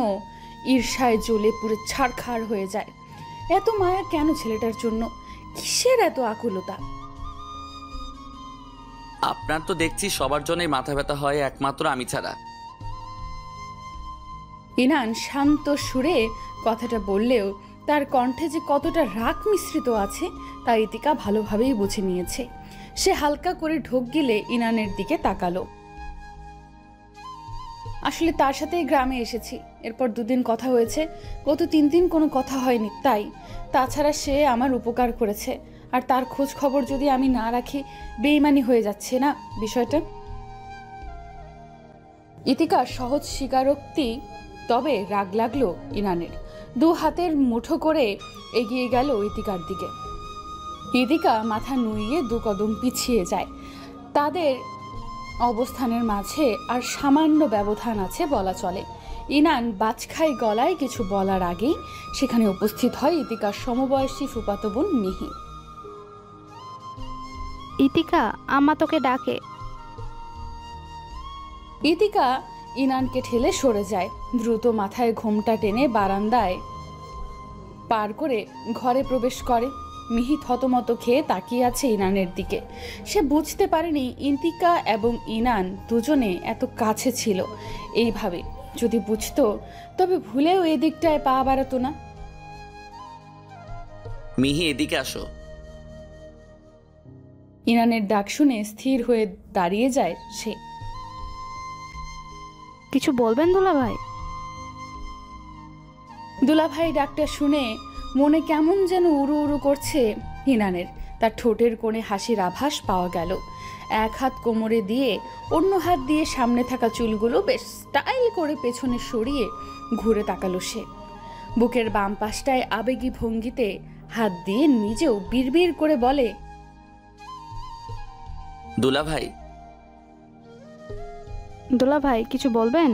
ঈর্ষায় জ্বলে পুরো ছারখার হয়ে যায়। এত মায়া কেন ছেলেটার জন্য? কিসের এত আকুলতা? আপনার তো দেখছি সবার জন্যই মাথা ব্যথা হয়, একমাত্র আমি ছাড়া। ইনান শান্ত সুরে কথাটা বললেও তার কণ্ঠে যে কতটা রাগ মিশ্রিত আছে তা ইতিকা ভালোভাবেই বুঝে নিয়েছে। সে হালকা করে ঢোক গিলে ইনানের দিকে তাকালো। আসলে তার সাথেই গ্রামে এসেছি, এরপর 2 দিন কথা হয়েছে, গত 3 দিন কোনো কথা হয়নি। তাই তাছাড়া সে আমার উপকার করেছে, আর তার খোঁজ খবর যদি আমি না রাখি বেইমানি হয়ে যাচ্ছে না বিষয়টা। ইতিকা সহজ স্বীকারোক্তি, তবে রাগ লাগলো ইনানের। 2 হাতের মুঠো করে এগিয়ে গেল ইতিকার দিকে। ইতিকা মাথা নুইয়ে 2 কদম পিছিয়ে যায়। তাদের অবস্থানের মাঝে আর সামান্য ব্যবধান আছে বলা চলে। ইনান বাজখাই গলায় কিছু বলার আগেই সেখানে উপস্থিত হয় ইতিকার সমবয়সী ফুফাতো বোন মিহি। ইতিকা, আম্মা তোকে ডাকে। ইতিকা ইনানকে ঠেলে সরে যায়। দ্রুত মাথায় ঘোমটা টেনে বারান্দায় পার করে ঘরে প্রবেশ করে। মিহি থতমত খেয়ে তাকিয়ে আছে ইনানের দিকে। সে বুঝতে পারেনি ইতিকা এবং ইনান দুজনে এত কাছে ছিল। এইভাবে যদি বুঝতো তবে ভুলেও এদিকটায় পা বাড়াতো না। মিহি, এদিকে আসো। ইনানের ডাক শুনে স্থির হয়ে দাঁড়িয়ে যায় সে। কিছু বলবেন দুলাভাই? দুলাভাই ডাকটা শুনে মনে কেমন যেন উড়ু উড়ু করছে ইনানের। তার ঠোঁটের কোণে হাসির আভাস পাওয়া গেল। এক হাত কোমরে দিয়ে অন্য হাত দিয়ে সামনে থাকা চুলগুলো বেশ স্টাইল করে পেছনে সরিয়ে ঘুরে তাকালো সে। বুকের বাম পাশটায় আবেগী ভঙ্গিতে হাত দিয়ে নিজেও বিড়বিড় করে বলে, দুলাভাই। দুলাভাই কিছু বলবেন?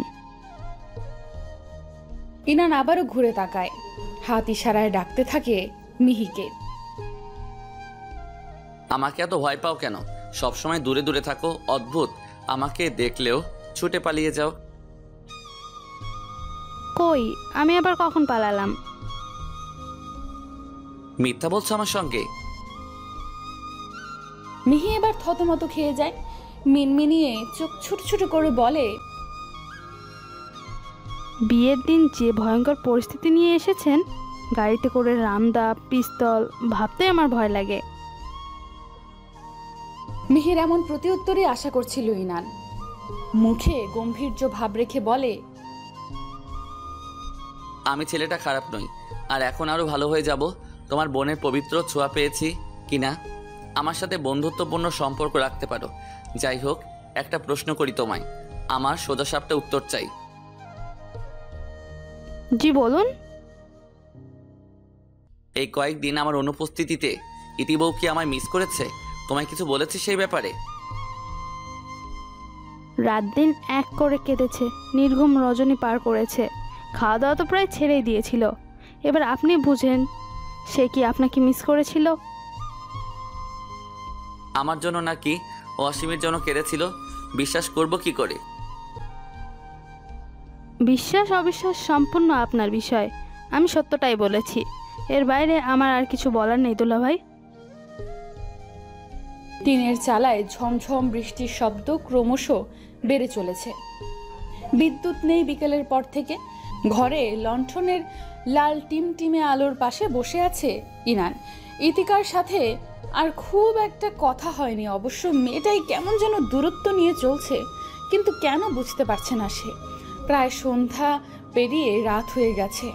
ইনান আবারও ঘুরে তাকায়। হাত ইশারায় ডাকতে থাকে মিহিকে। আমাকে এত ভয় পাও কেন? সবসময় দূরে দূরে থাকো, অদ্ভুত। আমাকে দেখলেও ছুটে পালিয়ে যাও। কই, আমি আবার কখন পালালাম? মিথ্যা বলছো আমার সঙ্গে? মিহি এবার থতমত খেয়ে যায়। মিনমিনিয়ে চোখ ছোট ছোট করে বলে, বিয়ের দিন যে ভয়ঙ্কর পরিস্থিতি নিয়ে এসেছেন, গাড়িতে করে রামদা, পিস্তল, ভাবতে আমার ভয় লাগে। মিহির এমন প্রতিউত্তরই আশা করছিল ইনান। মুখে গম্ভীর্য ভাব রেখে বলে, আমি ছেলেটা খারাপ নই, আর এখন আরো ভালো হয়ে যাব। তোমার বোনের পবিত্র ছোঁয়া পেয়েছি কিনা আমার সাথে বন্ধুত্বপূর্ণ সম্পর্ক রাখতে পারো। যাই হোক, একটা প্রশ্ন করি তোমায়, আমার সোজাসাপটা উত্তর চাই। জি বলুন। এই কয়েকদিন আমার অনুপস্থিতিতে ইতিবউ কি আমায় মিস করেছে? তোমায় কিছু বলেছে সেই ব্যাপারে? রাত দিন এক করে কেঁদেছে, নির্ঘুম রজনী পার করেছে, খাওয়া দাওয়া তো প্রায় ছেড়েই দিয়েছিল। এবার আপনি বুঝেন সে কি আপনাকে মিস করেছিল? আমার জন্য নাকি অসীমের জন্য কেঁদেছিল, বিশ্বাস করব কি করে? বিশ্বাস অবিশ্বাস সম্পূর্ণ আপনার বিষয়। আমি সত্যটাই বলেছি, এর বাইরে আমার আর কিছু বলার নেই দুলাভাই। টিনের চালায় ঝমঝম বৃষ্টির শব্দ ক্রমশ বেড়ে চলেছে। বিদ্যুৎ নেই বিকেলের পর থেকে। ঘরে লণ্ঠনের লাল টিমটিমে আলোর পাশে বসে আছে ইনান। ইতিকার সাথে আর খুব একটা কথা হয়নি, অবশ্য মেয়েটাই কেমন যেন দূরত্ব নিয়ে চলছে, কিন্তু কেন বুঝতে পারছে না সে। প্রায় সন্ধ্যা পেরিয়ে রাত হয়ে গেছে।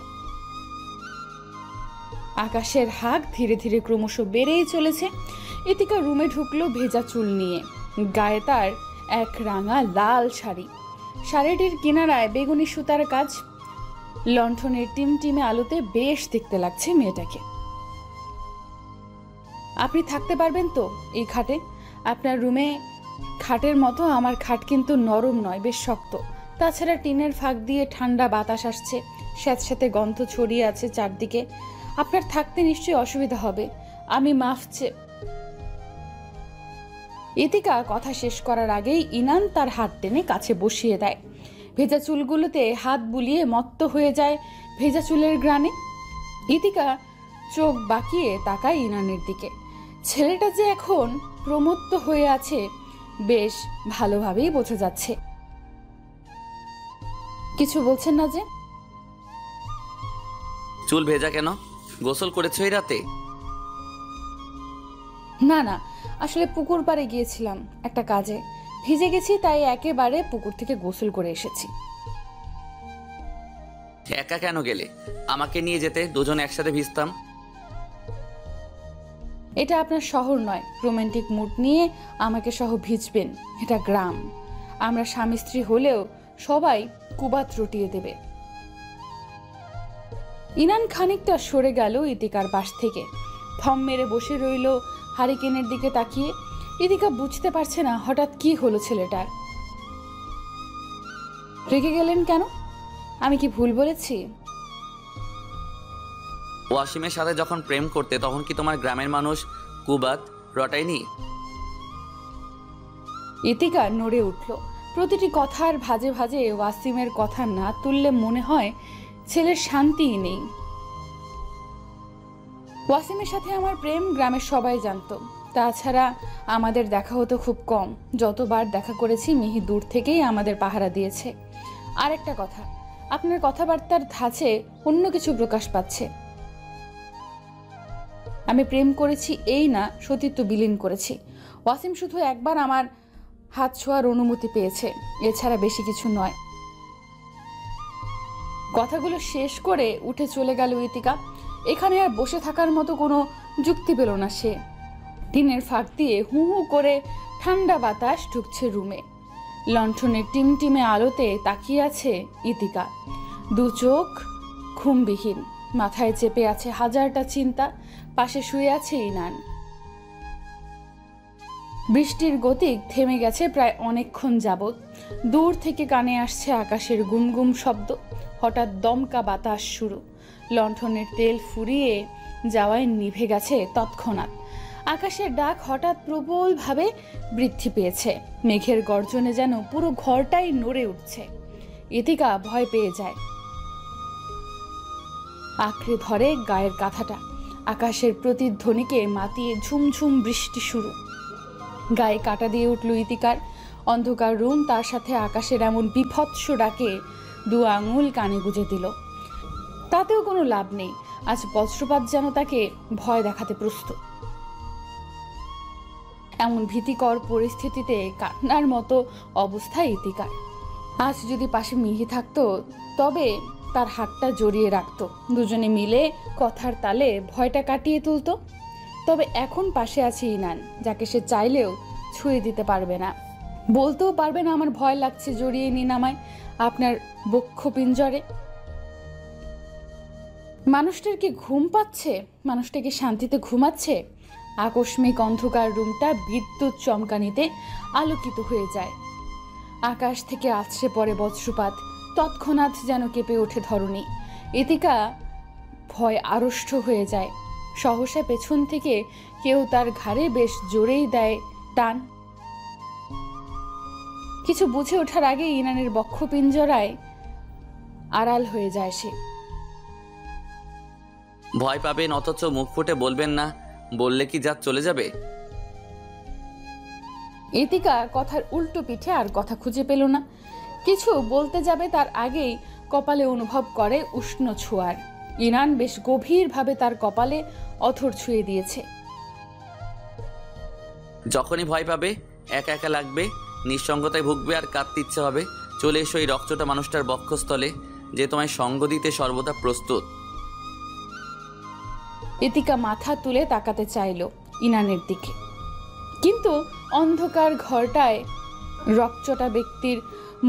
আকাশের হাক ধীরে ধীরে ক্রমশ বেড়েই চলেছে। ইতিকা রুমে ঢুকলো ভেজা চুল নিয়ে, গায়ে তার এক রাঙা লাল শাড়ি, শাড়িটির কিনারায় বেগুনি সুতার কাজ। লণ্ঠনের টিমটিমে আলোতে বেশ দেখতে লাগছে মেয়েটাকে। আপনি থাকতে পারবেন তো এই খাটে? আপনার রুমে খাটের মতো আমার খাট কিন্তু নরম নয়, বেশ শক্ত। তাছাড়া টিনের ফাঁক দিয়ে ঠান্ডা বাতাস আসছে, স্যাঁতস্যাঁতে গন্ধ ছড়িয়ে আছে চারদিকে। আপনার থাকতে নিশ্চয়ই অসুবিধা হবে, আমি মাফ চেয়ে। ইতিকা কথা শেষ করার আগেই ইনান তার হাত টেনে কাছে বসিয়ে দেয়। ভেজা চুলগুলোতে হাত বুলিয়ে মত্ত হয়ে যায় ভেজা চুলের গ্রানে। ইতিকা চোখ বাঁকিয়ে তাকায় ইনানের দিকে। ছেলেটা যে এখন প্রমত্ত হয়ে আছে বেশ ভালোভাবেই বোঝা যাচ্ছে। কিছু বলছেন না যে? চুল ভেজা কেন? গোসল করেছো এই রাতে? না না, আসলে পুকুর পাড়ে গিয়েছিলাম একটা কাজে, ভিজে গেছি, তাই একেবারে পুকুর থেকে গোসল করে এসেছি। একা কেন গেলে? আমাকে নিয়ে যেতে, দুজনে একসাথে ভিজতাম। এটা আপনার শহর নয়, রোমান্টিক মুড নিয়ে আমাকে সহ ভিজবেন। এটা গ্রাম। আমরা স্বামী স্ত্রী হলেও সবাই কুবাত রটিয়ে দেবে। ইনান খানিকটা সরে গেল ইতিকার পাশ থেকে, থম মেরে বসে রইল হারিকেনের দিকে তাকিয়ে। ইতিকা বুঝতে পারছে না হঠাৎ কি হলো ছেলেটার। রেগে গেলেন কেন? আমি কি ভুল বলেছি? ওয়াসিমের সাথে যখন প্রেম করতে তখন কি তোমার গ্রামের মানুষ কুবাত রটায়নি? ইতিকা নড়ে উঠল। প্রতিটি কথার ভাজে ভাজে ওয়াসিমের কথা না তুললে মনে হয় ছেলের শান্তিই নেই। ওয়াসিমের সাথে আমার প্রেম গ্রামের সবাই জানতো। তাছাড়া আমাদের দেখা হতো খুব কম। যতবার দেখা করেছি মিহি দূর থেকেই আমাদের পাহারা দিয়েছে। আর একটা কথা, আপনার কথাবার্তার ধাঁচে অন্য কিছু প্রকাশ পাচ্ছে। আমি প্রেম করেছি এই না, সতীত্ব বিলীন করেছি। ওয়াসিম শুধু একবার আমার হাত ছোঁয়ার অনুমতি পেয়েছে, এছাড়া বেশি কিছু নয়। কথাগুলো শেষ করে উঠে চলে গেল ইতিকা। এখানে আর বসে থাকার মতো কোনো যুক্তি পেল না সে। টিনের ফাঁক দিয়ে হু হু করে ঠান্ডা বাতাস ঢুকছে রুমে। লণ্ঠনের টিমটিমে আলোতে তাকিয়ে আছে ইতিকা, দু চোখ ঘুমবিহীন, মাথায় চেপে আছে হাজারটা চিন্তা। পাশে শুয়ে আছে ইনান। বৃষ্টির গতি থেমে গেছে প্রায় অনেকক্ষণ যাবৎ। দূর থেকে কানে আসছে আকাশের গুমগুম শব্দ। হঠাৎ দমকা বাতাস শুরু। লণ্ঠনের তেল ফুরিয়ে যাওয়ায় নিভে গেছে তৎক্ষণাৎ। আকাশের ডাক হঠাৎ প্রবলভাবে বৃদ্ধি পেয়েছে। মেঘের গর্জনে যেন পুরো ঘরটাই নড়ে উঠছে। ইতিকা ভয় পেয়ে যায়, আঁকড়ে ধরে গায়ের কাঁথাটা। আকাশের প্রতিধ্বনিকে মাতিয়ে ঝুমঝুম বৃষ্টি শুরু। গায়ে কাটা দিয়ে উঠল ইতিকার। অন্ধকার রুম, তার সাথে আকাশের এমন বিভৎস ডাকে দু আঙুল কানে গুঁজে দিল। তাতেও কোনো লাভ নেই। আজ বজ্রপাত যেন তাকে ভয় দেখাতে প্রস্তুত। এমন ভীতিকর পরিস্থিতিতে কান্নার মতো অবস্থা ইতিকার। আজ যদি পাশে মিহি থাকতো তবে তার হাতটা জড়িয়ে রাখতো, দুজনে মিলে কথার তালে ভয়টা কাটিয়ে তুলতো। তবে এখন পাশে আছে ইনান, যাকে সে চাইলেও ছুঁয়ে দিতে পারবে না, বলতেও পারবে না আমার ভয় লাগছে, জড়িয়ে নিন আমায় আপনার বক্ষ পিঞ্জরে। মানুষটার কি ঘুম পাচ্ছে? মানুষটা কি শান্তিতে ঘুমাচ্ছে? আকস্মিক অন্ধকার রুমটা বিদ্যুৎ চমকানিতে আলোকিত হয়ে যায়। আকাশ থেকে আছড়ে পড়ে বজ্রপাত, তৎক্ষণাৎ যেন কেঁপে ওঠে ধরণী। ইতিকা ভয় আড়ষ্ট হয়ে যায়। সহসা পেছন থেকে কেউ তার ঘাড়ে বেশ জোরেই দেয় টান। কিছু বুঝে ওঠার আগে ইনানের বক্ষপিঞ্জরায় আড়াল হয়ে যায় সে। ভয় পাবেন অথচ মুখ ফুটে বলবেন না, বললে কি জাত চলে যাবে? ইতিকা কথার উল্টো পিঠে আর কথা খুঁজে পেল না। কিছু বলতে যাবে তার আগেই কপালে অনুভব করে উষ্ণ ছোঁয়ার। ইনান বেশ গভীরভাবে তার কপালে অথর ছুঁয়ে দিয়েছে। যখনই ভয় পাবে, একা একা লাগবে, নিঃসঙ্গতায় ভুগবে আর কাঁদতে ইচ্ছে হবে, চলে এসো এই রক্তটা মানুষটার বক্ষস্থলে, যে তোমায় সঙ্গ দিতে সর্বদা প্রস্তুত। ইতিকা মাথা তুলে তাকাতে চাইল ইনানের দিকে, কিন্তু অন্ধকার ঘরটায় রকচটা ব্যক্তির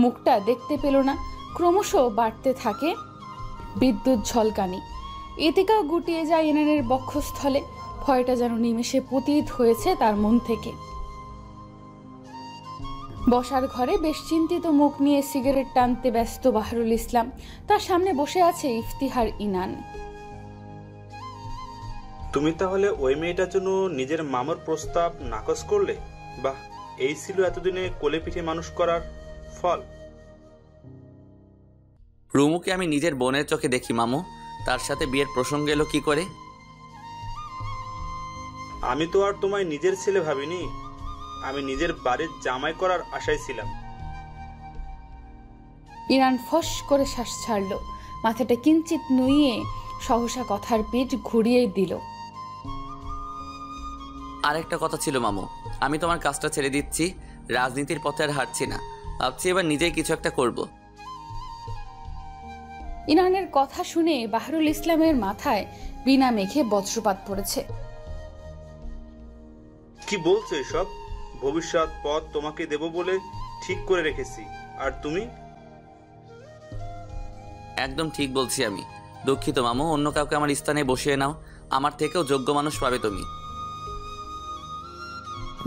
মুখটা দেখতে পেল না। ক্রমশ বাড়তে থাকে বিদ্যুৎ ঝলকানি। ইতিকা গুটিয়ে যায় ইনানের বক্ষস্থলে। ভয়টা যেন নিমেষে পতিত হয়েছে তার মন থেকে। বসার ঘরে বেশ চিন্তিত মুখ নিয়ে সিগারেট টানতে ব্যস্ত বাহরুল ইসলাম। তার সামনে বসে আছে ইফতিহার ইনান। তুমি তাহলে ওই মেয়েটার জন্য নিজের মামার প্রস্তাব নাকচ করলে? বাহ, এই ছিল এতদিনে কোলে পিঠে মানুষ করার ফল। রুমুকে আমি নিজের বোনের চোখে দেখি মামু, তার সাথে বিয়ের প্রসঙ্গ এলো কি করে? আমি তো আর তোমায় নিজের ছেলে ভাবিনি, আমি নিজের বাড়ির জামাই করার আশায় ছিলাম। ইরান ফস করে শ্বাস ছাড়ল, মাথাটা কিঞ্চিত নুইয়ে সহসা কথার পিঠ ঘুরিয়ে দিল। আরেকটা কথা ছিল মামু, আমি তোমার কাজটা ছেড়ে দিচ্ছি, রাজনীতির পথে আর হাঁটছি না, ভাবছি এবার নিজেই কিছু একটা করব। ইনানের কথা শুনে বাহরুল ইসলামের মাথায় বিনা মেঘে বজ্রপাত পড়েছে। কি বলছো এসব? ভবিষ্যৎ পথ তোমাকে দেব বলে ঠিক করে রেখেছি, আর তুমি? একদম ঠিক বলছি আমি। দুঃখিত মামু, অন্য কাউকে আমার স্থানে বসিয়ে নাও, আমার থেকেও যোগ্য মানুষ পাবে তুমি।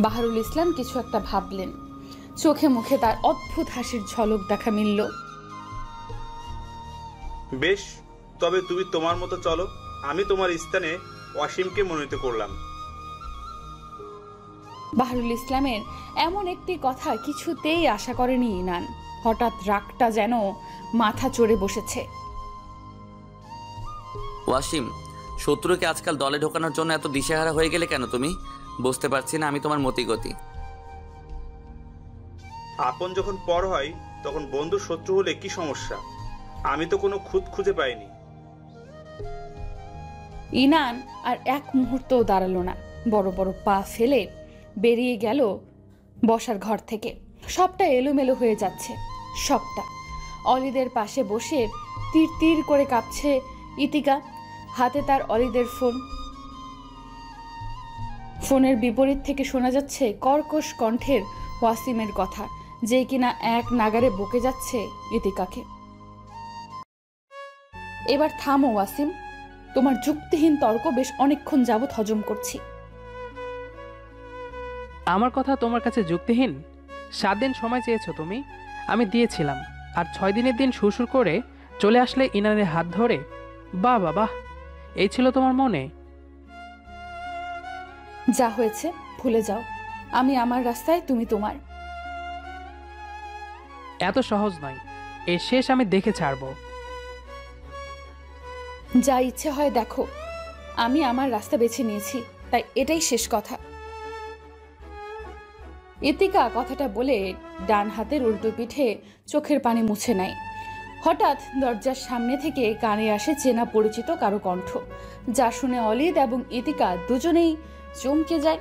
বাহরুল ইসলাম কিছু একটা ভাবলেন। চোখে মুখে তার অদ্ভুত হাসির ঝলক দেখা মিলল। বেশ, তবে তুমি তোমার মতো চলো, আমি তোমার স্থানে অসীমকে মনোনীত করলাম। বাহরুল ইসলামের এমন একটি কথা কিছুতেই আশা করেনি ইনান। হঠাৎ রাগটা যেন মাথা চড়ে বসেছে। ওয়াসিম, শত্রুকে আজকাল দলে ঢোকানোর জন্য এত দিশেহারা হয়ে গেলে কেন তুমি? বুঝতে পারছি না আমি তোমার মতিগতি। আপন যখন পর হয় তখন বন্ধু শত্রু হলে কি সমস্যা? আমি তো কোনো খুঁত খুঁজে পাইনি। ইনান আর এক মুহূর্তও দাঁড়ালো না, বড় বড় পা ফেলে বেরিয়ে গেল বসার ঘর থেকে। সবটা এলোমেলো হয়ে যাচ্ছে, সবটা। অলিদের পাশে বসে তীর তীর করে কাঁপছে ইতিকা, হাতে তার অলিদের ফোন। ফোনের বিপরীত থেকে শোনা যাচ্ছে কর্কশ কণ্ঠের ওয়াসিমের কথা, যে কিনা এক নাগারে বকে যাচ্ছে ইতিকাকে। এবার থামো ওয়াসিম, তোমার যুক্তিহীন তর্ক বেশ অনেকক্ষণ যাবৎ হজম করছি। আমার কথা তোমার কাছে যুক্তিহীন? 7 দিন সময় চেয়েছো তুমি, আমি দিয়েছিলাম, আর 6 দিনের দিন সুরসুর করে চলে আসলে ইনানের হাত ধরে। বাহ বাবা, এই ছিল তোমার মনে? যা হয়েছে ভুলে যাও, আমি আমার রাস্তায়, তুমি তোমার। এত সহজ নয়, এর শেষ আমি দেখে ছাড়বো। যা ইচ্ছে হয় দেখো, আমি আমার রাস্তা বেছে নিয়েছি, তাই এটাই শেষ কথা। ইতিকা কথাটা বলে ডান হাতের উল্টো পিঠে চোখের পানি মুছে নেয়। হঠাৎ দরজার সামনে থেকে কানে আসে চেনা পরিচিত কারো কণ্ঠ, যা শুনে অলিদ এবং ইতিকা দুজনেই চমকে যায়।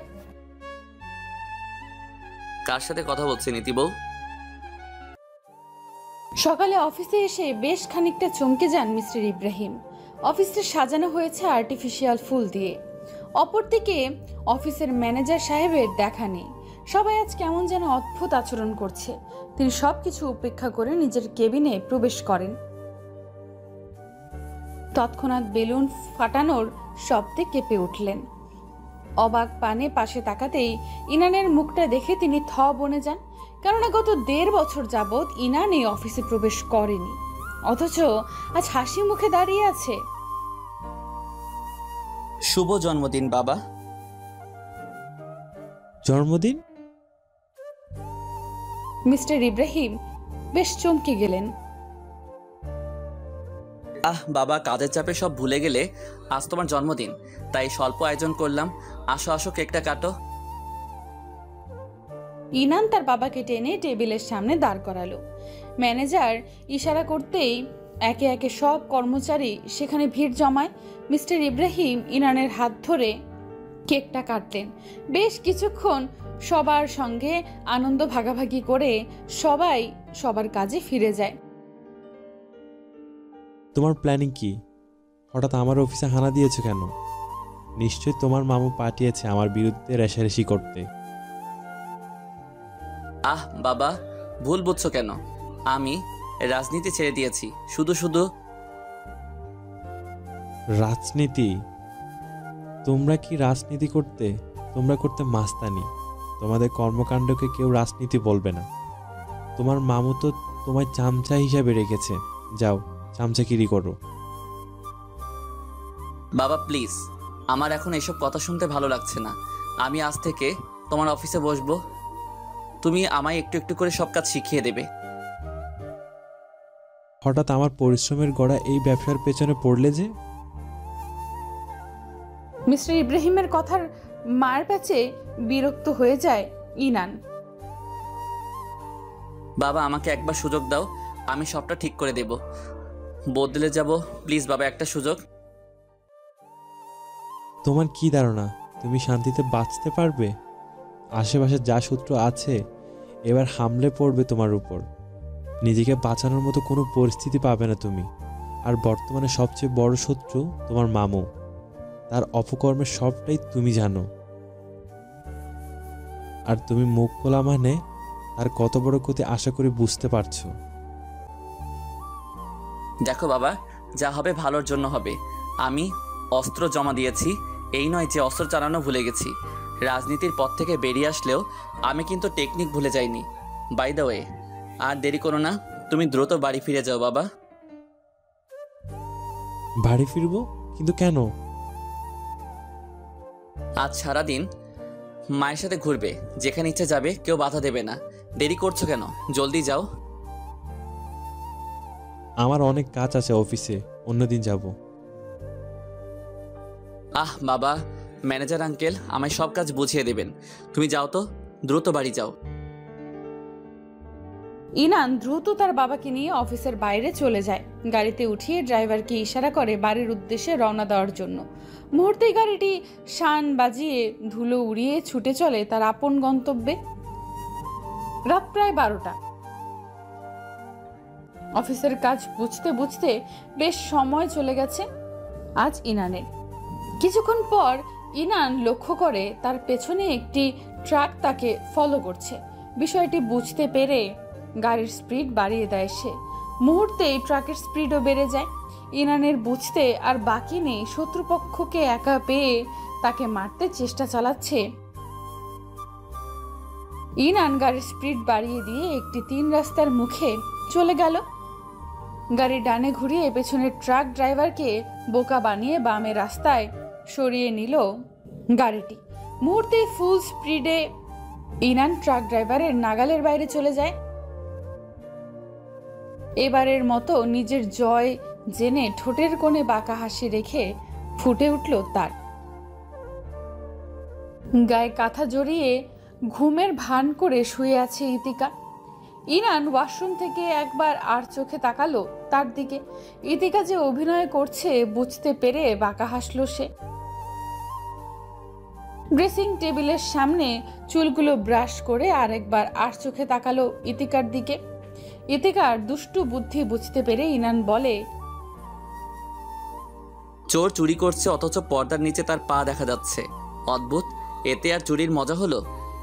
কার সাথে কথা বলছে নীতি বউ? সকালে অফিসে এসে বেশ খানিকটা চমকে যান মিস্টার ইব্রাহিম। অফিসটা সাজানো হয়েছে আর্টিফিশিয়াল ফুল দিয়ে। অপরদিকে অফিসের ম্যানেজার সাহেবের দেখা নেই। সবাই আজ কেমন যেন অদ্ভুত আচরণ করছে। তিনি সবকিছু উপেক্ষা করে নিজের কেবিনে প্রবেশ করেন। তৎক্ষণাৎ বেলুন ফাটানোর শব্দে কেঁপে উঠলেন। অবাক পানে পাশে তাকাতেই ইনানের মুখটা দেখে তিনি থ বনে যান। কেননা গত 1.5 বছর যাবৎ ইনান এই অফিসে প্রবেশ করেনি, অথচ আজ হাসি মুখে দাঁড়িয়ে আছে। শুভ জন্মদিন বাবা। জন্মদিন? মিস্টার ইব্রাহিম বেশ চমকে গেলেন। বাবা, কাজের চাপে সব ভুলে গেলে আজ তোমার জন্মদিন, তাই স্বল্প আয়োজন করলাম। আসো আসো, কেকটা কাটো। ইনান তার বাবাকে টেনে টেবিলের সামনে দাঁড় করালো। ম্যানেজার ইশারা করতেই একে একে সব কর্মচারী সেখানে ভিড় জমায়। মিস্টার ইব্রাহিম ইনানের হাত ধরে কেকটা কাটলেন। বেশ কিছুক্ষণ সবার সঙ্গে আনন্দ ভাগাভাগি করে সবাই সবার কাজে ফিরে যায়। তোমার প্ল্যানিং কি? হঠাৎ আমার অফিসে হানা দিয়েছো কেন? নিশ্চয়ই তোমার মামু পাঠিয়েছে আমার বিরুদ্ধে রেষারেষি করতে। বাবা, ভুল বুঝছো কেন? আমি রাজনীতি ছেড়ে দিয়েছি। শুধু রাজনীতি? তোমরা কি রাজনীতি করতে? তোমরা করতে মাস্তানি। তোমাদের কর্মকাণ্ডকে কেউ রাজনীতি বলবে না। তোমার মামু তো তোমায় চামচা হিসাবে রেখেছে। যাও, চামচাগিরি করো। বাবা প্লিজ, আমার এখন এসব কথা শুনতে ভালো লাগছে না। আমি আজ থেকে তোমার অফিসে বসবো। তুমি আমায় একটু একটু করে সব কাজ শিখিয়ে দেবে। হঠাৎ আমার পরিশ্রমের গড়া এই ব্যবসার পেছনে পড়লে যে? মিস্টার ইব্রাহিমের কথার মার প্যাচে বিরক্ত হয়ে যায় ইনান। বাবা, আমাকে একবার সুযোগ দাও, আমি সবটা ঠিক করে দেব। বদলে যাব প্লিজ বাবা, একটা সুযোগ। তোমার কি ধারণা তুমি শান্তিতে বাঁচতে পারবে? আশেপাশে যা শত্রু আছে এবার হামলে পড়বে তোমার উপর। নিজেকে বাঁচানোর মতো কোনো পরিস্থিতি পাবে না তুমি। আর বর্তমানে সবচেয়ে বড় শত্রু তোমার মামু। তার অপকর্মের সবটাই তুমি জানো। আর তুমি মুখ খোলা মানে তার কত বড় ক্ষতি আশা করি বুঝতে পারছো। দেখো বাবা, যা হবে ভালোর জন্য হবে। আমি অস্ত্র জমা দিয়েছি, এই নয় যে অস্ত্র চালানো ভুলে গেছি। রাজনীতির পথ থেকে বেরিয়ে আসলেও আমি কিন্তু টেকনিক ভুলে যাইনি। বাই দ্য ওয়ে, আর দেরি করো না, তুমি দ্রুত বাড়ি ফিরে যাও বাবা। বাড়ি ফিরবো? কিন্তু কেন? আজ সারাদিন মায়ের সাথে ঘুরবে, যেখানে ইচ্ছে যাবে, কেউ বাধা দেবে না। দেরি করছো কেন? জলদি যাও। আমার অনেক কাজ আছে অফিসে, অন্যদিন যাব। বাবা, ম্যানেজার আঙ্কেল আমায় সব কাজ বুঝিয়ে দেবেন। তুমি যাও তো, দ্রুত বাড়ি যাও। ইনান দ্রুত তার বাবাকে নিয়ে অফিসের বাইরে চলে যায়। গাড়িতে উঠিয়ে ড্রাইভারকে ইশারা করে বাড়ির উদ্দেশ্যে রওনা দেওয়ার জন্য। মুহূর্তেই গাড়িটি শান বাজিয়ে ধুলো উড়িয়ে ছুটে চলে তার আপন গন্তব্যে। রাত প্রায় 12টা। অফিসের কাজ বুঝতে বুঝতে বেশ সময় চলে গেছে আজ ইনানের। কিছুক্ষণ পর ইনান লক্ষ্য করে তার পেছনে একটি ট্রাক তাকে ফলো করছে। বিষয়টি বুঝতে পেরে গাড়ির স্পিড বাড়িয়ে দেয় সে। মুহূর্তেই ট্রাকের স্পিডও বেড়ে যায়। ইনানের বুঝতে আর বাকি নেই শত্রুপক্ষকে একা পেয়ে তাকে মারতে চেষ্টা চালাচ্ছে। ইনান গাড়ির স্পিড বাড়িয়ে দিয়ে একটি 3 রাস্তার মুখে চলে গেল। গাড়ি ডানে ঘুরিয়ে পেছনের ট্রাক ড্রাইভারকে বোকা বানিয়ে বামে রাস্তায় সরিয়ে নিল গাড়িটি। মুহূর্তেই ফুল স্পিডে ইনান ট্রাক ড্রাইভারের নাগালের বাইরে চলে যায়। এবারের মতো নিজের জয় জেনে ঠোঁটের কোণে বাঁকা হাসি রেখে ফুটে উঠল তার। গায়ে কাঁথা জড়িয়ে ঘুমের ভান করে শুয়ে আছে ইতিকা। ইনান ওয়াশরুম থেকে একবার আর চোখে তাকালো তার দিকে। ইতিকা যে অভিনয় করছে বুঝতে পেরে বাঁকা হাসলো সে। ড্রেসিং টেবিলের সামনে চুলগুলো ব্রাশ করে আরেকবার আর চোখে তাকালো ইতিকার দিকে। ইতিকার দুষ্টু বুদ্ধি বুঝতে পেরে ইনান বলে, চোর চুরি করছে অথচ পর্দার নিচে তার পা দেখা যাচ্ছে। অদ্ভুত, এতে আর চুরির মজা হলো?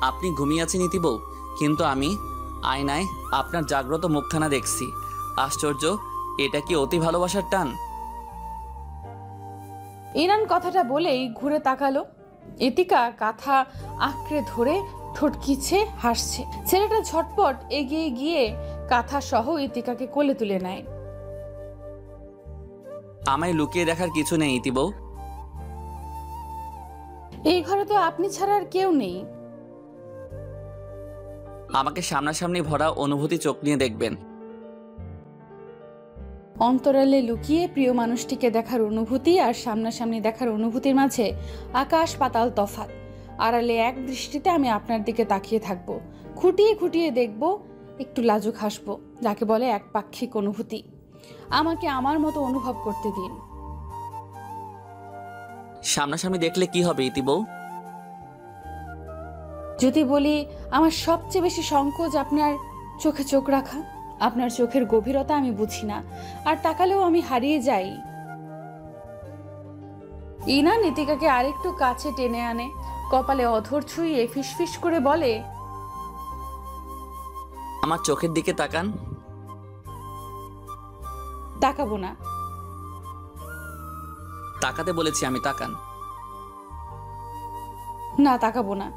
আপনি ঘুমিয়ে আছেন ইতি বউ, কিন্তু আমি আয়নায় আপনার জাগ্রত মুখখানা দেখছি। আশ্চর্য, এটা কি অতি ভালোবাসার টান? ইনান কথাটা বলেই ঘুরে তাকালো। ইতিকা কাঁথা আঁকড়ে ধরে ঠটকিছে, হাসছে। ছেলেটা ঝটপট এগিয়ে গিয়ে কাঁথা সহ ইতিকাকে কোলে তুলে নেয়। আমায় লুকিয়ে দেখার কিছু নেই ইতি বউ। এই ঘরে তো আপনি ছাড়া আর কেউ নেই। আমাকে সামনাসামনি ভরা অনুভূতি চোখ নিয়ে দেখবেন। অন্তরালে লুকিয়ে প্রিয় মানুষটিকে দেখার অনুভূতি আর সামনাসামনি দেখার অনুভূতির মাঝে আকাশ পাতাল তফাৎ। আড়ালে এক দৃষ্টিতে আমি আপনার দিকে তাকিয়ে থাকবো, খুঁটিয়ে খুঁটিয়ে দেখব, একটু লাজুক হাসবো, যাকে বলে একপাক্ষিক অনুভূতি। আমাকে আমার মতো অনুভব করতে দিন। সামনাসামনি দেখলে কি হবে ইতি বউ? যদি বলি আমার সবচেয়ে বেশি সংকোচ আপনার চোখে চোখ রাখা। আপনার চোখের গভীরতা আমি বুঝি না, আর তাকালেও আমি হারিয়ে যাই। ইনা নীতিকাকে আরেকটু কাছে টেনে আনে, কপালে অধর ছুঁয়ে ফিসফিস করে বলে, আমার চোখের দিকে তাকান। তাকাবো না। তাকাতে বলেছি আমি, তাকান। না, তাকাবো না।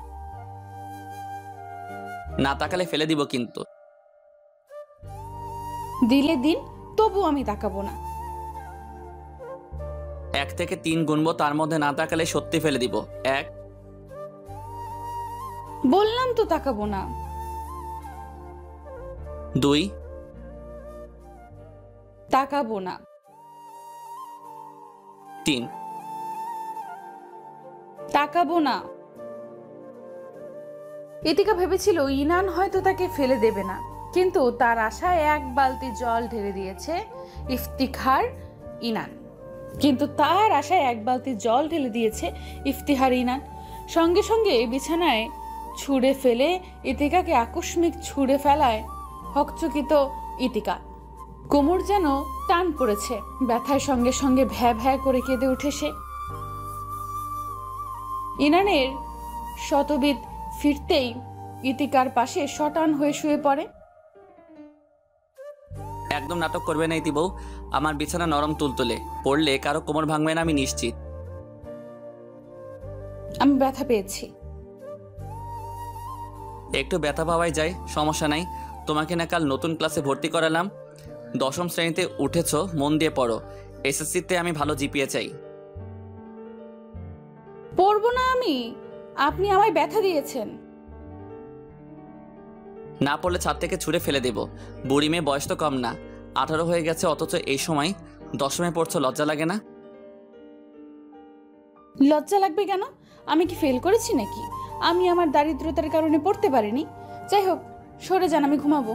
না তাকালে ফেলে দিব কিন্তু। দিলে দিন, তবু আমি তাকাবো না। 1 থেকে 3 গুনবো, তার মধ্যে না তাকালে সত্যি ফেলে দিব। 1। বললাম তো তাকাবো না। 2। তাকাবো না। 3। তাকাবো না। ইতিকা ভেবেছিল ইনান হয়তো তাকে ফেলে দেবে না, কিন্তু তার আশায় 1 বালতি জল ঢেলে দিয়েছে ইফতিখার ইনান। সঙ্গে সঙ্গে বিছানায় ছুঁড়ে ফেলে ইতিকাকে আকস্মিক ছুঁড়ে ফেলায় হকচকিত ইতিকা। কোমর যেন টান পড়েছে, ব্যথায় সঙ্গে সঙ্গে ভ্যা ভ্যা করে কেঁদে উঠে সে। ইনানের শতবিদ ফিরতেই ইতিকার পাশে শটান হয়ে শুয়ে পড়ে। একদম নাটক করবে না ইতি বউ। আমার বিছানা নরম তুলতুলে, পড়লে কারো কোমর ভাঙবে না, আমি নিশ্চিত। আমি ব্যথা পেয়েছি। একটু ব্যথা পাওয়াই যায়, সমস্যা নাই। তোমাকে না কাল নতুন ক্লাসে ভর্তি করালাম, 10ম শ্রেণীতে উঠেছ, মন দিয়ে পড়ো। এসএসসিতে আমি ভালো জিপিএ চাই। পড়বো না আমি? আপনি আমায় ব্যথা দিয়েছেন। না পড়লে ছাদ থেকে ছুঁড়ে ফেলে দেব। বুড়ি মেয়ে, বয়স তো কম না, 18 হয়ে গেছে, অথচ এই সময় 10মে পড়ছো, লজ্জা লাগে না? লজ্জা লাগবে কেন? আমি কি ফেল করেছি নাকি? আমি আমার দারিদ্রতার কারণে পড়তে পারিনি। যাই হোক, সরে যান, আমি ঘুমাবো।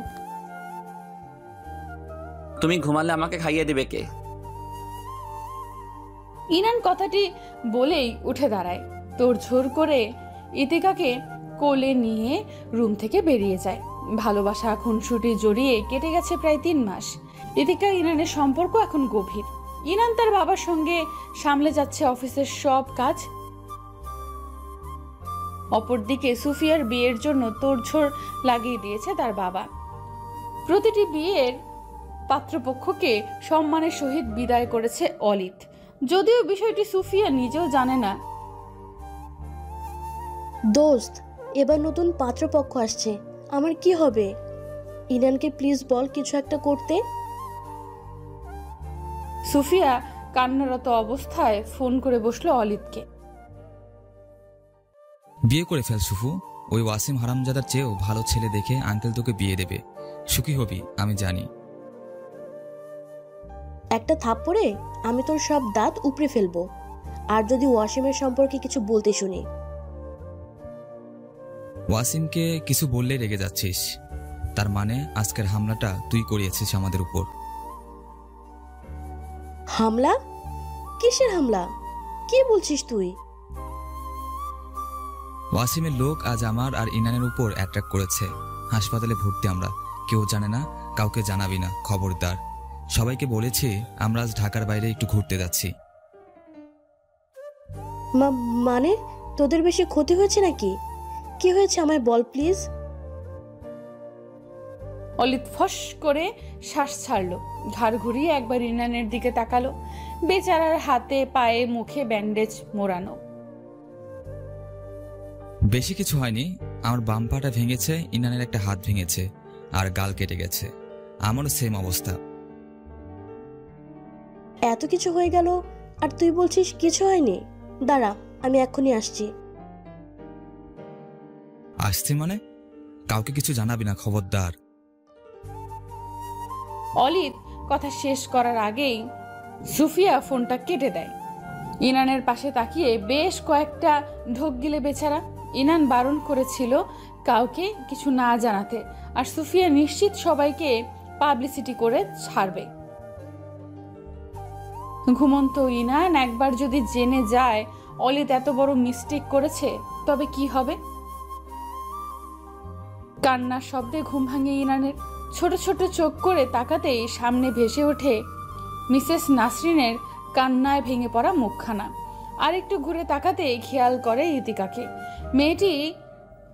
তুমি ঘুমালে আমাকে খাইয়ে দেবে কে? ইনান কথাটি বলেই উঠে দাঁড়ায়, তোড়ঝোড় করে ইতিকাকে কোলে নিয়ে রুম থেকে বেরিয়ে যায়। ভালোবাসা খুনসুটি জড়িয়ে কেটে গেছে প্রায় 3 মাস। ইতিকা ইনানের সম্পর্ক এখন গভীর। ইনান তার বাবার সঙ্গে সামলে যাচ্ছে অফিসের সব কাজ। অপরদিকে সুফিয়ার বিয়ের জন্য তোড়ঝোড় লাগিয়ে দিয়েছে তার বাবা। প্রতিটি বিয়ের পাত্রপক্ষকে সম্মানের সহিত বিদায় করেছে অলিত, যদিও বিষয়টি সুফিয়া নিজেও জানে না। দোস্ত, এবার নতুন পাত্রপক্ষ আসছে, আমার কি হবে? ইনানকে প্লিজ বল কিছু একটা করতে। সুফিয়া কান্নারত অবস্থায় ফোন করে বসলো অলিতকে। বিয়ে করে ফেল সুফু, ওই ওয়াসিম হারামজাদার চেয়েও ভালো ছেলে দেখে আঙ্কেল তোকে বিয়ে দেবে, সুখী হবি আমি জানি। একটা থাপ্পড়ে আমি তোর সব দাঁত উপড়ে ফেলবো, আর যদি ওয়াসিমের সম্পর্কে কিছু বলতে শুনি। ওয়াসিমকে কিছু বললে রেগে যাচ্ছিস, তার মানে আজকের হামলাটা তুই করিয়েছিস আমাদের উপর। হামলা? কিসের হামলা? কি বলছিস তুই? ওয়াসিমের লোক আজ আমার আর ইনানের উপর অ্যাটাক করেছে। হাসপাতালে ভর্তি আমরা, কেউ জানে না, কাউকে জানাবি না, খবরদার। সবাইকে বলেছি আমরা আজ ঢাকার বাইরে একটু ঘুরতে যাচ্ছি। মানে তোদের বেশি ক্ষতি হয়েছে নাকি? কি হয়েছে আমায় বল প্লিজ। অলিত ফস করে শ্বাস ছাড়লো, ঘাড় ঘুরিয়ে একবার ইনানের দিকে তাকালো। বেচারার হাতে পায়ে মুখে ব্যান্ডেজ মোড়ানো। বেশি কিছু হয়নি, আমার বাম পাটা ভেঙেছে, ইনানের একটা হাত ভেঙেছে আর গাল কেটে গেছে। আমারও সেম অবস্থা। এত কিছু হয়ে গেল আর তুই বলছিস কিছু হয়নি? দাঁড়া, আমি এক্ষুনি আসছি। আসছি মানে? কাউকে কিছু জানাবি না, খবরদার। অলিদ কথা শেষ করার আগেই সুফিয়া ফোনটা কেটে দেয়। ইনানের পাশে তাকিয়ে বেশ কয়েকটা ঢোক গিলে বেচারা। ইনান বারণ করেছিল কাউকে কিছু না জানাতে, আর সুফিয়া নিশ্চিত সবাইকে পাবলিসিটি করে ছাড়বে। ঘুমন্ত ইনান একবার যদি জেনে যায় অলিদ এত বড় মিস্টেক করেছে, তবে কি হবে? কান্নার শব্দে ঘুম ভাঙে ইনানের। ছোট ছোট চোখ করে তাকাতেই সামনে ভেসে ওঠে মিসেস নাসরিনের কান্নায় ভেঙে পড়া মুখখানা। আর একটু ঘুরে তাকাতে খেয়াল করে ইতিকাকে। মেয়েটি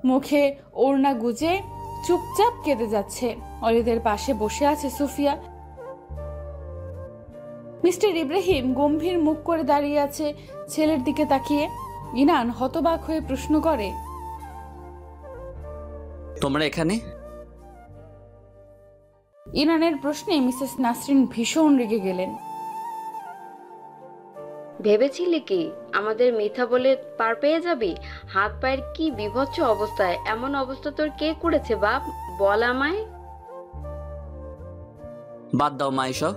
মুখে ওড়না গুজে চুপচাপ কেঁদে যাচ্ছে। অলিদের পাশে বসে আছে সুফিয়া। মিস্টার ইব্রাহিম গম্ভীর মুখ করে দাঁড়িয়ে আছে ছেলের দিকে তাকিয়ে। ইনান হতবাক হয়ে প্রশ্ন করে, তোমরা এখানে? ইনানের প্রশ্নে মিসেস নাসরিন ভীষণ রেগে গেলেন। ভেবেছিলি কি আমাদের মিথ্যা বলে পার পেয়ে যাবি? হাত পায়ের কি বিভৎস অবস্থায়। এমন অবস্থা তোর কে করেছে বাপ, বল আমায়। বাদ দাও মা, এসব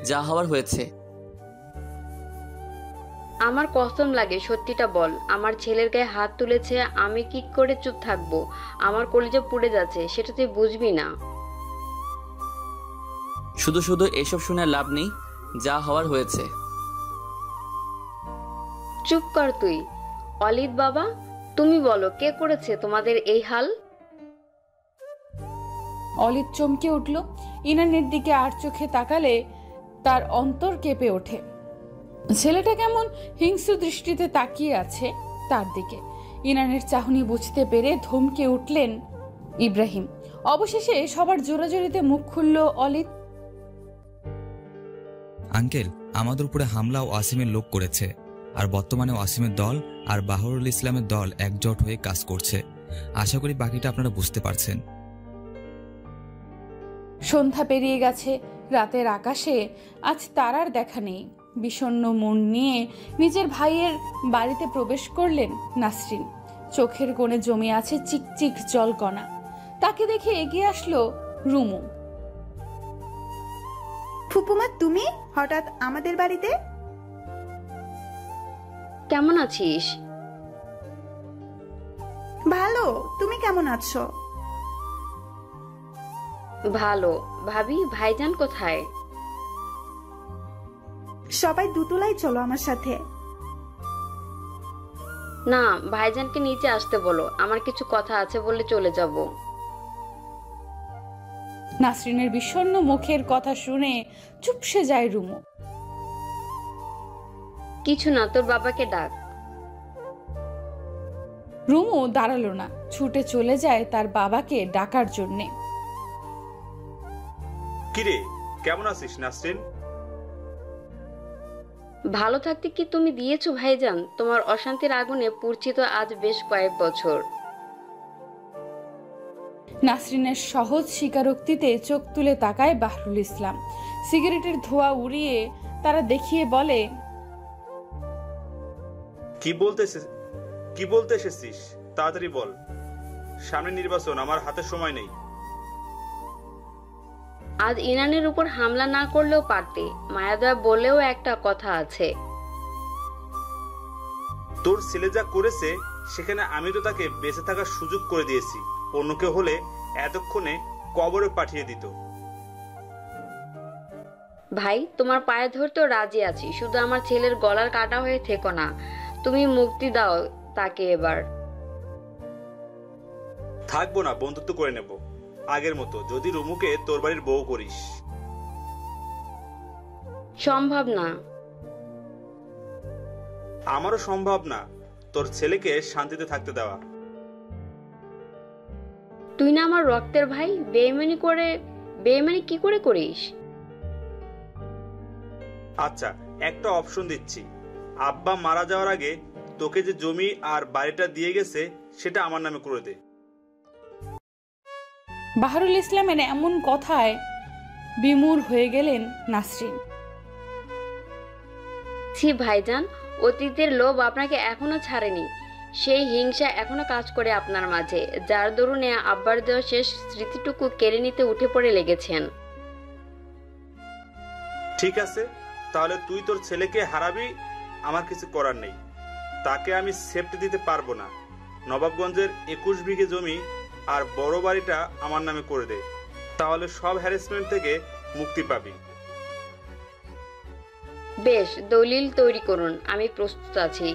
যা হওয়ার হয়েছে। আমার কসম লাগে, সত্যিটা বল। আমার ছেলের গায়ে হাত তুলেছে, আমি কি করে চুপ থাকবো? আমার কলিজা পুড়ে যাচ্ছে, সেটা তুই বুঝবি না। শুধু শুধু এসব শুনে লাভ নেই, যা হওয়ার হয়েছে। চুপ কর তুই। অলিদ বাবা, তুমি বলো কে করেছে তোমাদের এই হাল? অলিদ চমকে উঠল। ইনানের দিকে আর চোখে তাকালে তার অন্তর কেঁপে ওঠে। ছেলেটা কেমন হিংস্র দৃষ্টিতে তাকিয়ে আছে তার দিকে। ইনানের চাহনি বুঝতে পেরে ধমকে উঠলেন ইব্রাহিম। অবশেষে সবার জোরাজোরিতে মুখ খুলল অলিদ। আঙ্কেল, আমাদের উপরে হামলা ওয়াসিমের লোক করেছে, আর বর্তমানে ওয়াসিমের দল আর বাহরুল ইসলামের দল একজোট হয়ে কাজ করছে। আশা করি বাকিটা আপনারা বুঝতে পারছেন। সন্ধ্যা পেরিয়ে গেছে। রাতের আকাশে আজ তারার দেখা নেই। বিষণ্ণ মন নিয়ে নিজের ভাইয়ের বাড়িতে প্রবেশ করলেন নাসরিন। চোখের কোণে জমে আছে চিকচিক জলকণা। তাকে দেখে এগিয়ে আসলো রুমু। ফুপুমা, তুমি হঠাৎ আমাদের বাড়িতে? কেমন আছিস? ভালো, তুমি কেমন আছো? ভালো। ভাবি, ভাইজান কোথায়? সবাই দুতলায় চলো আমার সাথে। না, ভাইজানকে নিচে আসতে বলো, আমার কিছু কথা আছে বলে চলে যাব। নাসরিনের বিষণ্ণ মুখের কথা শুনে চুপসে যায় রুমু। কিছু না, তোর বাবাকে ডাক। রুমু দাঁড়ালো না, ছুটে চলে যায় তার বাবাকে ডাকার জন্যে। কিরে, কেমন আছিস নাসরিন? ভালো থাকতে কি তুমি দিয়েছো ভাইজান? তোমার অশান্তির আগুনে পুড়ছি তো আজ বেশ কয়েক বছর। নাসরিনের সহজ স্বীকারোক্তিতে চোখ তুলে তাকায় বাহরুল ইসলাম। সিগারেটের ধোঁয়া উড়িয়ে তারা দেখিয়ে বলে, কি বলতে এসেছিস? তাড়াতাড়ি বল, সামনে নির্বাচন, আমার হাতে সময় নেই। আজ ইনানের উপর হামলা না করলেও পারতে। মায়াদয়া বলেও একটা কথা আছে। তোর ছেলে যা করেছে সেখানে আমি তো তাকে বেঁচে থাকার সুযোগ করে দিয়েছি। অন্য কেউ হলে এতক্ষণে কবরে পাঠিয়ে দিত। ভাই, তোমার পায়ে ধরতেও রাজি আছি, শুধু আমার ছেলের গলার কাটা হয়ে থেকো না। তুমি মুক্তি দাও তাকে এবার। থাকবো না, বন্ধুত্ব করে নেব আগের মতো, যদি রুমুকে তোর বাড়ির বউ করিস। সম্ভব না। আমারও সম্ভব না তোর ছেলেকে শান্তিতে থাকতে দেওয়া। তুই না আমার রক্তের ভাই, বেইমানি কি করে করিস? আচ্ছা, একটা অপশন দিচ্ছি। আব্বা মারা যাওয়ার আগে তোকে যে জমি আর বাড়িটা দিয়ে গেছে সেটা আমার নামে করে দে। বাহারুল ইসলামের এমন কথায় বিমূঢ় হয়ে গেলেন নাসরিন। ছি ভাইজান, অতীতের লোভ আপনাকে এখনো ছাড়েনি। সেই হিংসা এখনো কাজ করে আপনার মাঝে, যার দরুনে আব্বার দেওয়া শেষ স্মৃতিটুকু কেড়ে নিতে উঠে পড়ে লেগেছেন। ঠিক আছে, তাহলে তুই তোর ছেলেকে হারাবি, আমার কিছু করার নেই। তাকে আমি সেফটি দিতে পারবো না। নবাবগঞ্জের 21 বিঘে জমি আর বড় বাড়িটা আমার নামে করে দে, তাহলে সব হ্যারাসমেন্ট থেকে মুক্তি পাবি। বেশ, দলিল তৈরি করুন, আমি প্রস্তুত আছি।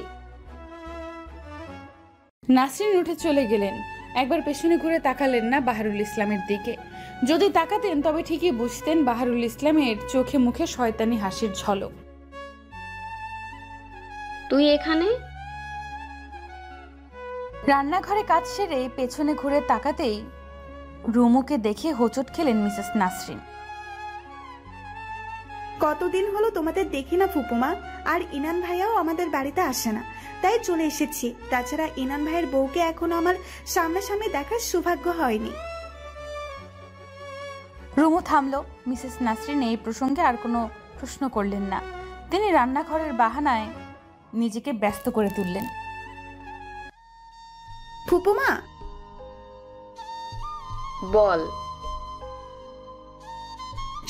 নাসরিন উঠে চলে গেলেন। একবার পেছনে ঘুরে তাকালেন না বাহারুল ইসলামের দিকে। যদি তাকাতেন তবে ঠিকই বুঝতেন বাহারুল ইসলামের চোখে মুখে শয়তানি হাসির ঝলক। তুই এখানে? রান্নাঘরে কাজ সেরে পেছনে ঘুরে তাকাতেই রুমুকে দেখে হোঁচট খেলেন মিসেস নাসরিন। কতদিন হলো তোমাদের দেখি না ফুপুমা, আর ইনান ভাইয়াও আমাদের বাড়িতে আসে না, তাই চলে এসেছি। তাছাড়া ইনান ভাইয়ের বউকে এখনো আমার সামনাসামনি দেখার সৌভাগ্য হয়নি। রুমু থামলো। মিসেস নাসরিন এই প্রসঙ্গে আর কোনো প্রশ্ন করলেন না। তিনি রান্নাঘরের বাহানায় নিজেকে ব্যস্ত করে তুললেন। ফুপুমা, বল।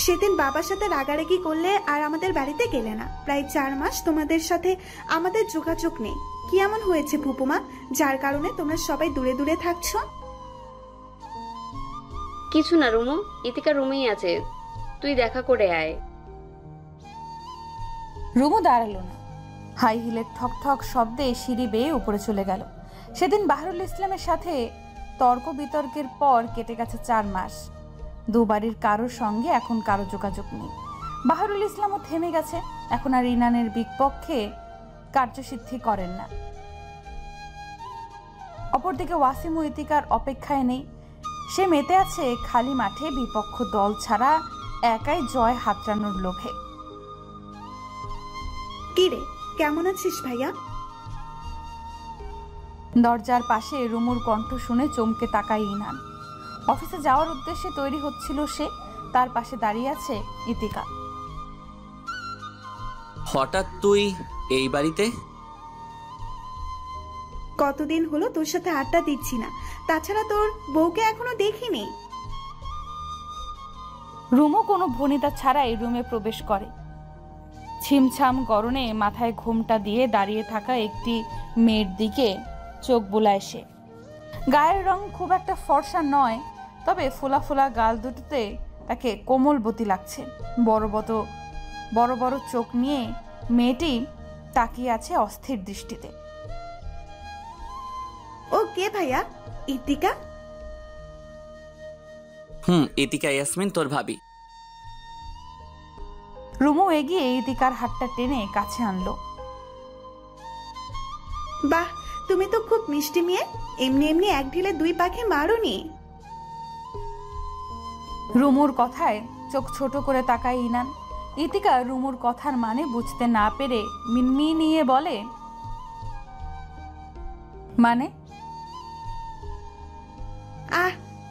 সেদিন বাবার সাথে রাগারাগি করলে আর আমাদের বাড়িতে গেলে না। প্রায় 4 মাস তোমাদের সাথে আমাদের যোগাযোগ নেই। কি এমন হয়েছে ফুপুমা, যার কারণে তোমরা সবাই দূরে দূরে থাকছো? কিছু না রুমু, ইতিকা রুমেই আছে, তুই দেখা করে আয়। রুমু দাঁড়ালো না। হাই হিলের ঠক ঠক শব্দে সিঁড়ি বেয়ে উপরে চলে গেল। সেদিন বাহারুল ইসলামের সাথে তর্ক বিতর্কের পর কেটে গেছে 4 মাস। দুবাড়ির কারোর সঙ্গে এখন কারো যোগাযোগ নেই। বাহারুল ইসলামও থেমে গেছে, এখন আর ইনানের বিপক্ষে কার্যসিদ্ধি করেন না। অপরদিকে ওয়াসিম ও ইতিকার অপেক্ষায় নেই। সে মেতে আছে খালি মাঠে বিপক্ষ দল ছাড়া একাই জয় হাতড়ানোর লোভে। কি রে, কেমন আছিস ভাইয়া? দরজার পাশে রুমুর কণ্ঠ শুনে চমকে তাকায় ইনান। অফিসে যাওয়ার উদ্দেশ্যে তৈরি হচ্ছিল সে, তার পাশে দাঁড়িয়ে আছে ইতিকা। হঠাৎ তুই এই বাড়িতে? কতদিন হলো তোর সাথে আড্ডা দিচ্ছি না, তাছাড়া তোর বউকে এখনো দেখিনি। রুমু কোনো ভনিতা ছাড়াই রুমে প্রবেশ করে। ছিমছাম গরমে মাথায় ঘোমটা দিয়ে দাঁড়িয়ে থাকা একটি মেয়ের দিকে চোখ বুলায় সে। গায়ের রং খুব একটা ফর্সা নয়, তবে ফোলা ফোলা গাল দুটোতে তাকে কোমলবতী লাগছে। বড় বড় চোখ নিয়ে মেয়েটি তাকিয়ে আছে অস্থির দৃষ্টিতে। ও কে ভাইয়া? ইতিকা? ইতিকা ইয়াসমিন, তোর ভাবি। রুমু এগিয়ে ইতিকার হাতটা টেনে কাছে আনলো। বাহ, তুমি তো খুব মিষ্টি মেয়ে। এমনি এমনি এক ঢিলে 2 পাখি মারোনি। রুমুর কথায় চোখ ছোট করে তাকায় ইনান। ইতিকা রুমুর কথার মানে বুঝতে না পেরে মিনমিনিয়ে বলে, মানে?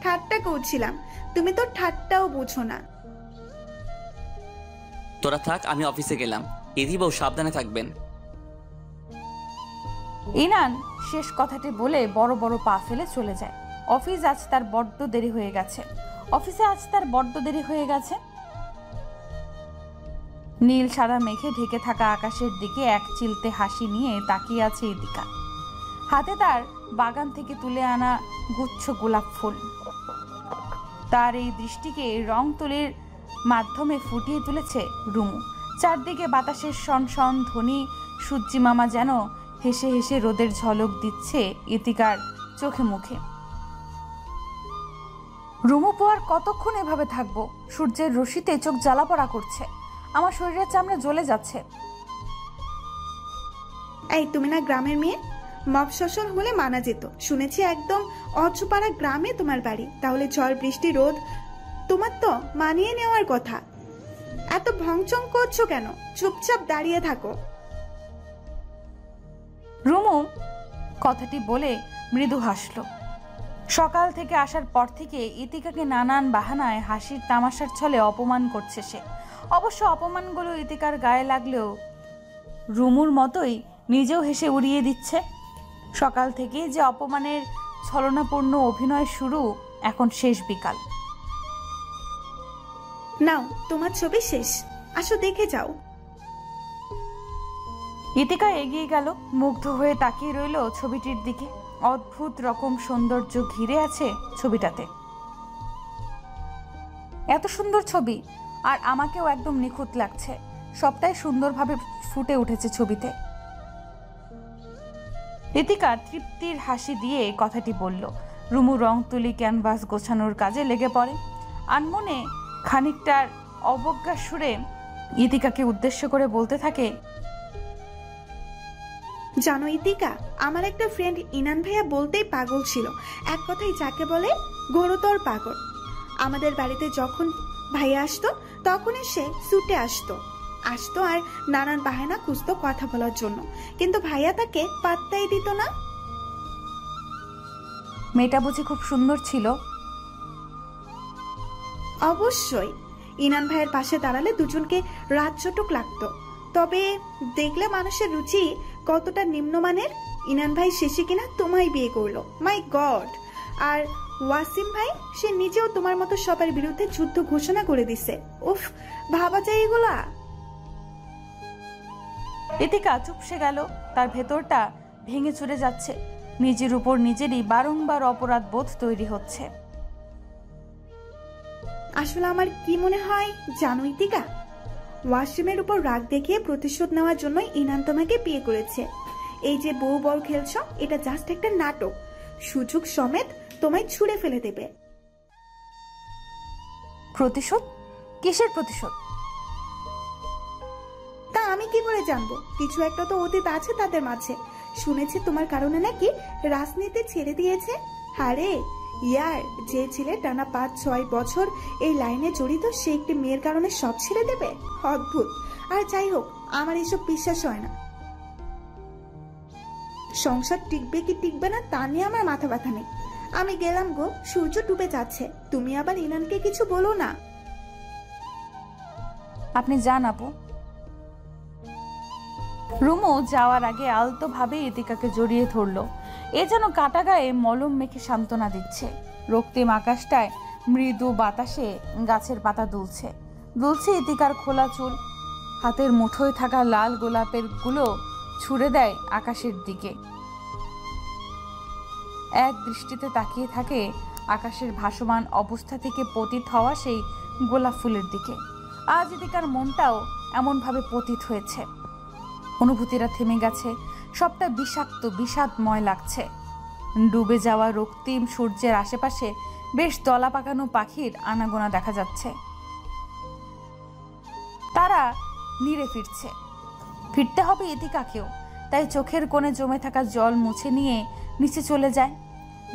ঠাট্টা করছিলাম, তুমি তো ঠাট্টাও বুঝো না। তোরা থাক, আমি অফিসে গেলাম। ইদি বউ সাবধানে থাকবেন। ইনান শেষ কথাটি বলে বড় বড় পা ফেলে চলে যায়। অফিসে আজ তার বড্ড দেরি হয়ে গেছে। নীল সাদা মেঘে ঢেকে থাকা আকাশের দিকে এক চিলতে হাসি নিয়ে তাকিয়ে আছে ইতিকা। হাতে তার বাগান থেকে তুলে আনা গুচ্ছ গোলাপ ফুল। তার এই দৃষ্টিকে রং তুলির মাধ্যমে ফুটিয়ে তুলেছে রুমু। চারদিকে বাতাসের সনসন ধ্বনি, সূর্যি মামা যেন হেসে হেসে রোদের ঝলক দিচ্ছে ইতিকার চোখে মুখে। রুমু পোয়ার কতক্ষণ এভাবে থাকবো? সূর্যের রশিতে চোখ জ্বালাপড়া করছে, আমার শরীরের চামড়া জ্বলে যাচ্ছে। এই তুমি না গ্রামের মেয়ে? মফস্বল হলে মানা যেত। শুনেছি একদম অচুপাড়া গ্রামে তোমার বাড়ি। তাহলে ঝড় বৃষ্টি রোদ তোমার তো মানিয়ে নেওয়ার কথা। এত ভংচং করছো কেন? চুপচাপ দাঁড়িয়ে থাকো। রুমু কথাটি বলে মৃদু হাসল। সকাল থেকে আসার পর থেকে ইতিকাকে নানান বাহানায় হাসির তামাশার ছলে অপমান করছে সে। অবশ্য অপমানগুলো ইতিকার গায়ে লাগলেও রুমুর মতোই নিজেও হেসে উড়িয়ে দিচ্ছে। সকাল থেকেই যে অপমানের ছলনাপূর্ণ অভিনয় শুরু, এখন শেষ বিকাল। নাও তোমার ছবি শেষ, আসো দেখে যাও। ইতিকা এগিয়ে গেল, মুগ্ধ হয়ে তাকিয়ে রইল ছবিটির দিকে। অদ্ভুত রকম সৌন্দর্য ঘিরে আছে ছবিটাতে। এত সুন্দর ছবি, আর আমাকেও একদম নিখুঁত লাগছে। সবটাই সুন্দরভাবে ফুটে উঠেছে ছবিতে। ইতিকা তৃপ্তির হাসি দিয়ে কথাটি বলল। রুমু রং তুলি ক্যানভাস গোছানোর কাজে লেগে পড়ে। আনমনে খানিকটার অবজ্ঞা সুরে ইতিকাকে উদ্দেশ্য করে বলতে থাকে, জানো ইতিকা, আমার একটা ফ্রেন্ড ইনান ভাইয়া বলতেই পাগল ছিল, এক কথাই যাকে বলে ঘোরতর পাগল। আমাদের বাড়িতে যখন ভাইয়া আসতো তখনই সে ছুটে আসতো আর নানান বাহানা খুঁজতো কথা বলার জন্য, কিন্তু ভাইয়া তাকে পাত্তাই দিত না। মেয়েটা বুঝি খুব সুন্দর ছিল? অবশ্যই, ইনান ভাইয়ের পাশে দাঁড়ালে দুজনকে রাজ্যটুক লাগতো। তবে দেখলে মানুষের রুচি কতটা নিম্নমানের। ইনান ভাই শেষে কিনা তোমায় বিয়ে করলো, মাই গড। আর ওয়াসিম ভাই, সে নিজেও তোমার মতো সবার বিরুদ্ধে যুদ্ধ ঘোষণা করে দিছে। উফ, ভাবা যায় এগুলা? ইতিকা চুপসে গেল। তার ভেতরটা ভেঙে চুরে যাচ্ছে। নিজের উপর নিজেরই বারংবার অপরাধ বোধ তৈরি হচ্ছে। আসলে আমার কি মনে হয় জানো ইতিকা, ওয়াসিমের উপর রাগ দেখিয়ে প্রতিশোধ নেওয়ার জন্য ইনান তোমাকে বিয়ে করেছে। এই যে বউ বউ খেলছ, এটা জাস্ট একটা নাটক। সুযোগ সমেত তোমায় ছুঁড়ে ফেলে দেবে। প্রতিশোধ? কিসের প্রতিশোধ? তা আমি কি করে জানবো? কিছু একটা তো অতীত আছে তাদের মাঝে। শুনেছি তোমার কারণে নাকি রাজনীতি ছেড়ে দিয়েছে। আরে ইয়ার, যে ছেলে টানা 5-6 বছর এই লাইনে জড়িত, সে একটি মেয়ের কারণে সব ছেড়ে দেবে? অদ্ভুত। আর যাই হোক, আমার এসব বিশ্বাস হয় না। সংসার টিকবে কি টিকবে না তা নিয়ে আমার মাথা ব্যথা নেই। আমি গেলাম গো, সূর্য ডুবে যাচ্ছে। তুমি আবার ইনানকে কিছু বলো না। আপনি যান আপু। রুমু যাওয়ার আগে আলতো ভাবে ইতিকাকে জড়িয়ে ধরলো। এ যেন কাটা গায়ে মলম মেখে সান্ত্বনা দিচ্ছে। রক্তিম আকাশটায় মৃদু বাতাসে গাছের পাতা দুলছে ইতিকার খোলা চুল। হাতের মুঠোয় থাকা লাল গোলাপের গুলো ছুড়ে দেয় আকাশের দিকে। এক দৃষ্টিতে তাকিয়ে থাকে আকাশের ভাসমান অবস্থা থেকে পতিত হওয়া সেই গোলাপ ফুলের দিকে। আজ ইতিকার মনটাও এমনভাবে পতিত হয়েছে। অনুভূতিরা থেমে গেছে। সবটা বিষাক্ত, বিষাদময় লাগছে। ডুবে যাওয়া রক্তিম সূর্যের আশেপাশে বেশ দলা পাকানো পাখির আনাগোনা দেখা যাচ্ছে। তারা নিরে ফিরতে হবে ইতিকাকেও। তাই চোখের কোণে জমে থাকা জল মুছে নিয়ে নিচে চলে যায়।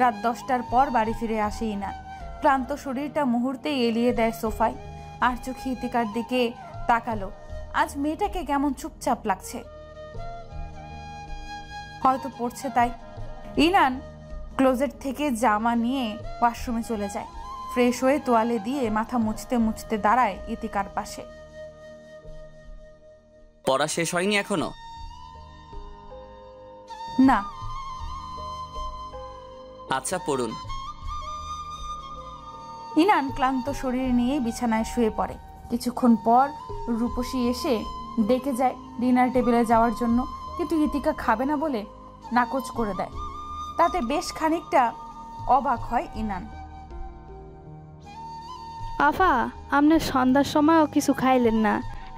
রাত 10টার পর বাড়ি ফিরে আসে ইনান। ক্লান্ত শরীরটা মুহূর্তেই এলিয়ে দেয় সোফায়। আর চোখে ইতিকার দিকে তাকালো। আজ মেয়েটাকে কেমন চুপচাপ লাগছে, হয়তো পড়ছে তাই। ইনান ক্লোজেট থেকে জামা নিয়ে ওয়াশরুমে চলে যায়। ফ্রেশ হয়ে তোয়ালে দিয়ে মাথা মুছতে মুছতে দাঁড়ায় ইতিকার পাশে। পড়া শেষ হয়নি এখনো? না। আচ্ছা, পড়ুন। ইনান ক্লান্ত শরীর নিয়ে বিছানায় শুয়ে পড়ে। কিছুক্ষণ পর রূপসী এসে ডেকে যায় ডিনার টেবিলে যাওয়ার জন্য, কিন্তু ইতিকা খাবে না বলে নাকচ করে দেয়। তাতে বেশ খানিকটা অবাক হয় ইনান। আফা, আপনি সন্ধ্যার সময়ও কিছু খাইলেন না,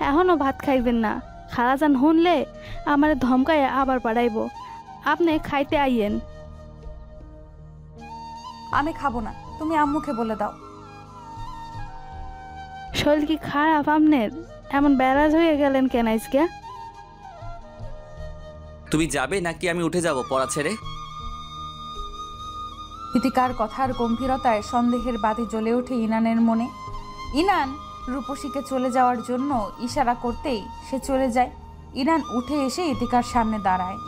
এখনও ভাত খাইবেন না? খালাজান শুনলে আমার ধমকায় আবার পাঠাইব। আপনি খাইতে আইয়েন। আমি খাবো না, তুমি আম্মুকে বলে দাও। শরীর কি খারাপ আপনার? এমন ব্যারাজ হয়ে গেলেন কেন আজকে? তুমি যাবে নাকি আমি উঠে যাব পড়া ছেড়ে? ইতিকার কথার গম্ভীরতায় সন্দেহের বাতি জ্বলে ওঠে ইনানের মনে। ইনান রূপসীকে চলে যাওয়ার জন্য ইশারা করতেই সে চলে যায়। ইনান উঠে এসে ইতিকার সামনে দাঁড়ায়।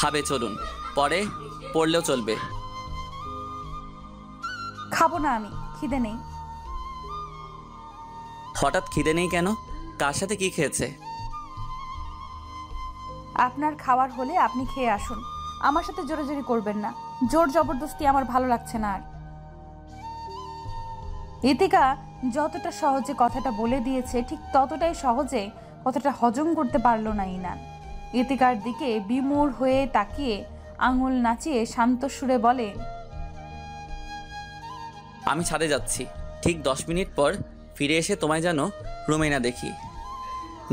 খাবে চলুন, পরে পড়লেও চলবে। খাবো না, আমি খিদে নেই। হঠাৎ খিদে নেই কেন? কার সাথে কি খেয়েছে? আপনার খাওয়ার হলে আপনি খেয়ে আসুন, আমার সাথে জোরাজোরি করবেন না। জোর জবরদস্তি আমার ভালো লাগছে না আর। ইতিকা যতটা সহজে কথাটা বলে দিয়েছে ঠিক ততটাই সহজে কথাটা হজম করতে পারলো না ইনান। ইতিকার দিকে বিমূঢ় হয়ে তাকিয়ে আঙুল নাচিয়ে শান্ত সুরে বলে, আমি ছাদে যাচ্ছি, ঠিক 10 মিনিট পর ফিরে এসে তোমায় যেন রুমে না দেখি।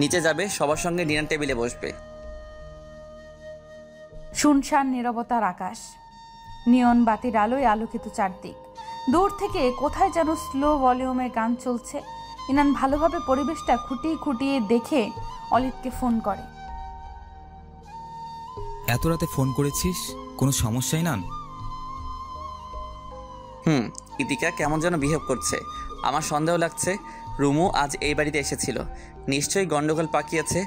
নিচে যাবে, সবার সঙ্গে ডিনার টেবিলে বসবে। শুনশান নীরবতার আকাশ, নিয়ন বাতির আলোয় আলোকিত চারদিক। দূর থেকে কোথায় যেন স্লো ভলিউমে গান চলছে। ইনান ভালোভাবে পরিবেশটা খুঁটিয়ে খুঁটিয়ে দেখে অলিতকে ফোন করে। এত রাতে ফোন করেছিস, কোনো সমস্যাই না? ইতিকা কেমন যেন বিহেভ করছে, আমার সন্দেহ লাগছে। রুমু আজ এই বাড়িতে এসেছিল, নিশ্চয়ই গন্ডগোল পাকিয়েছে।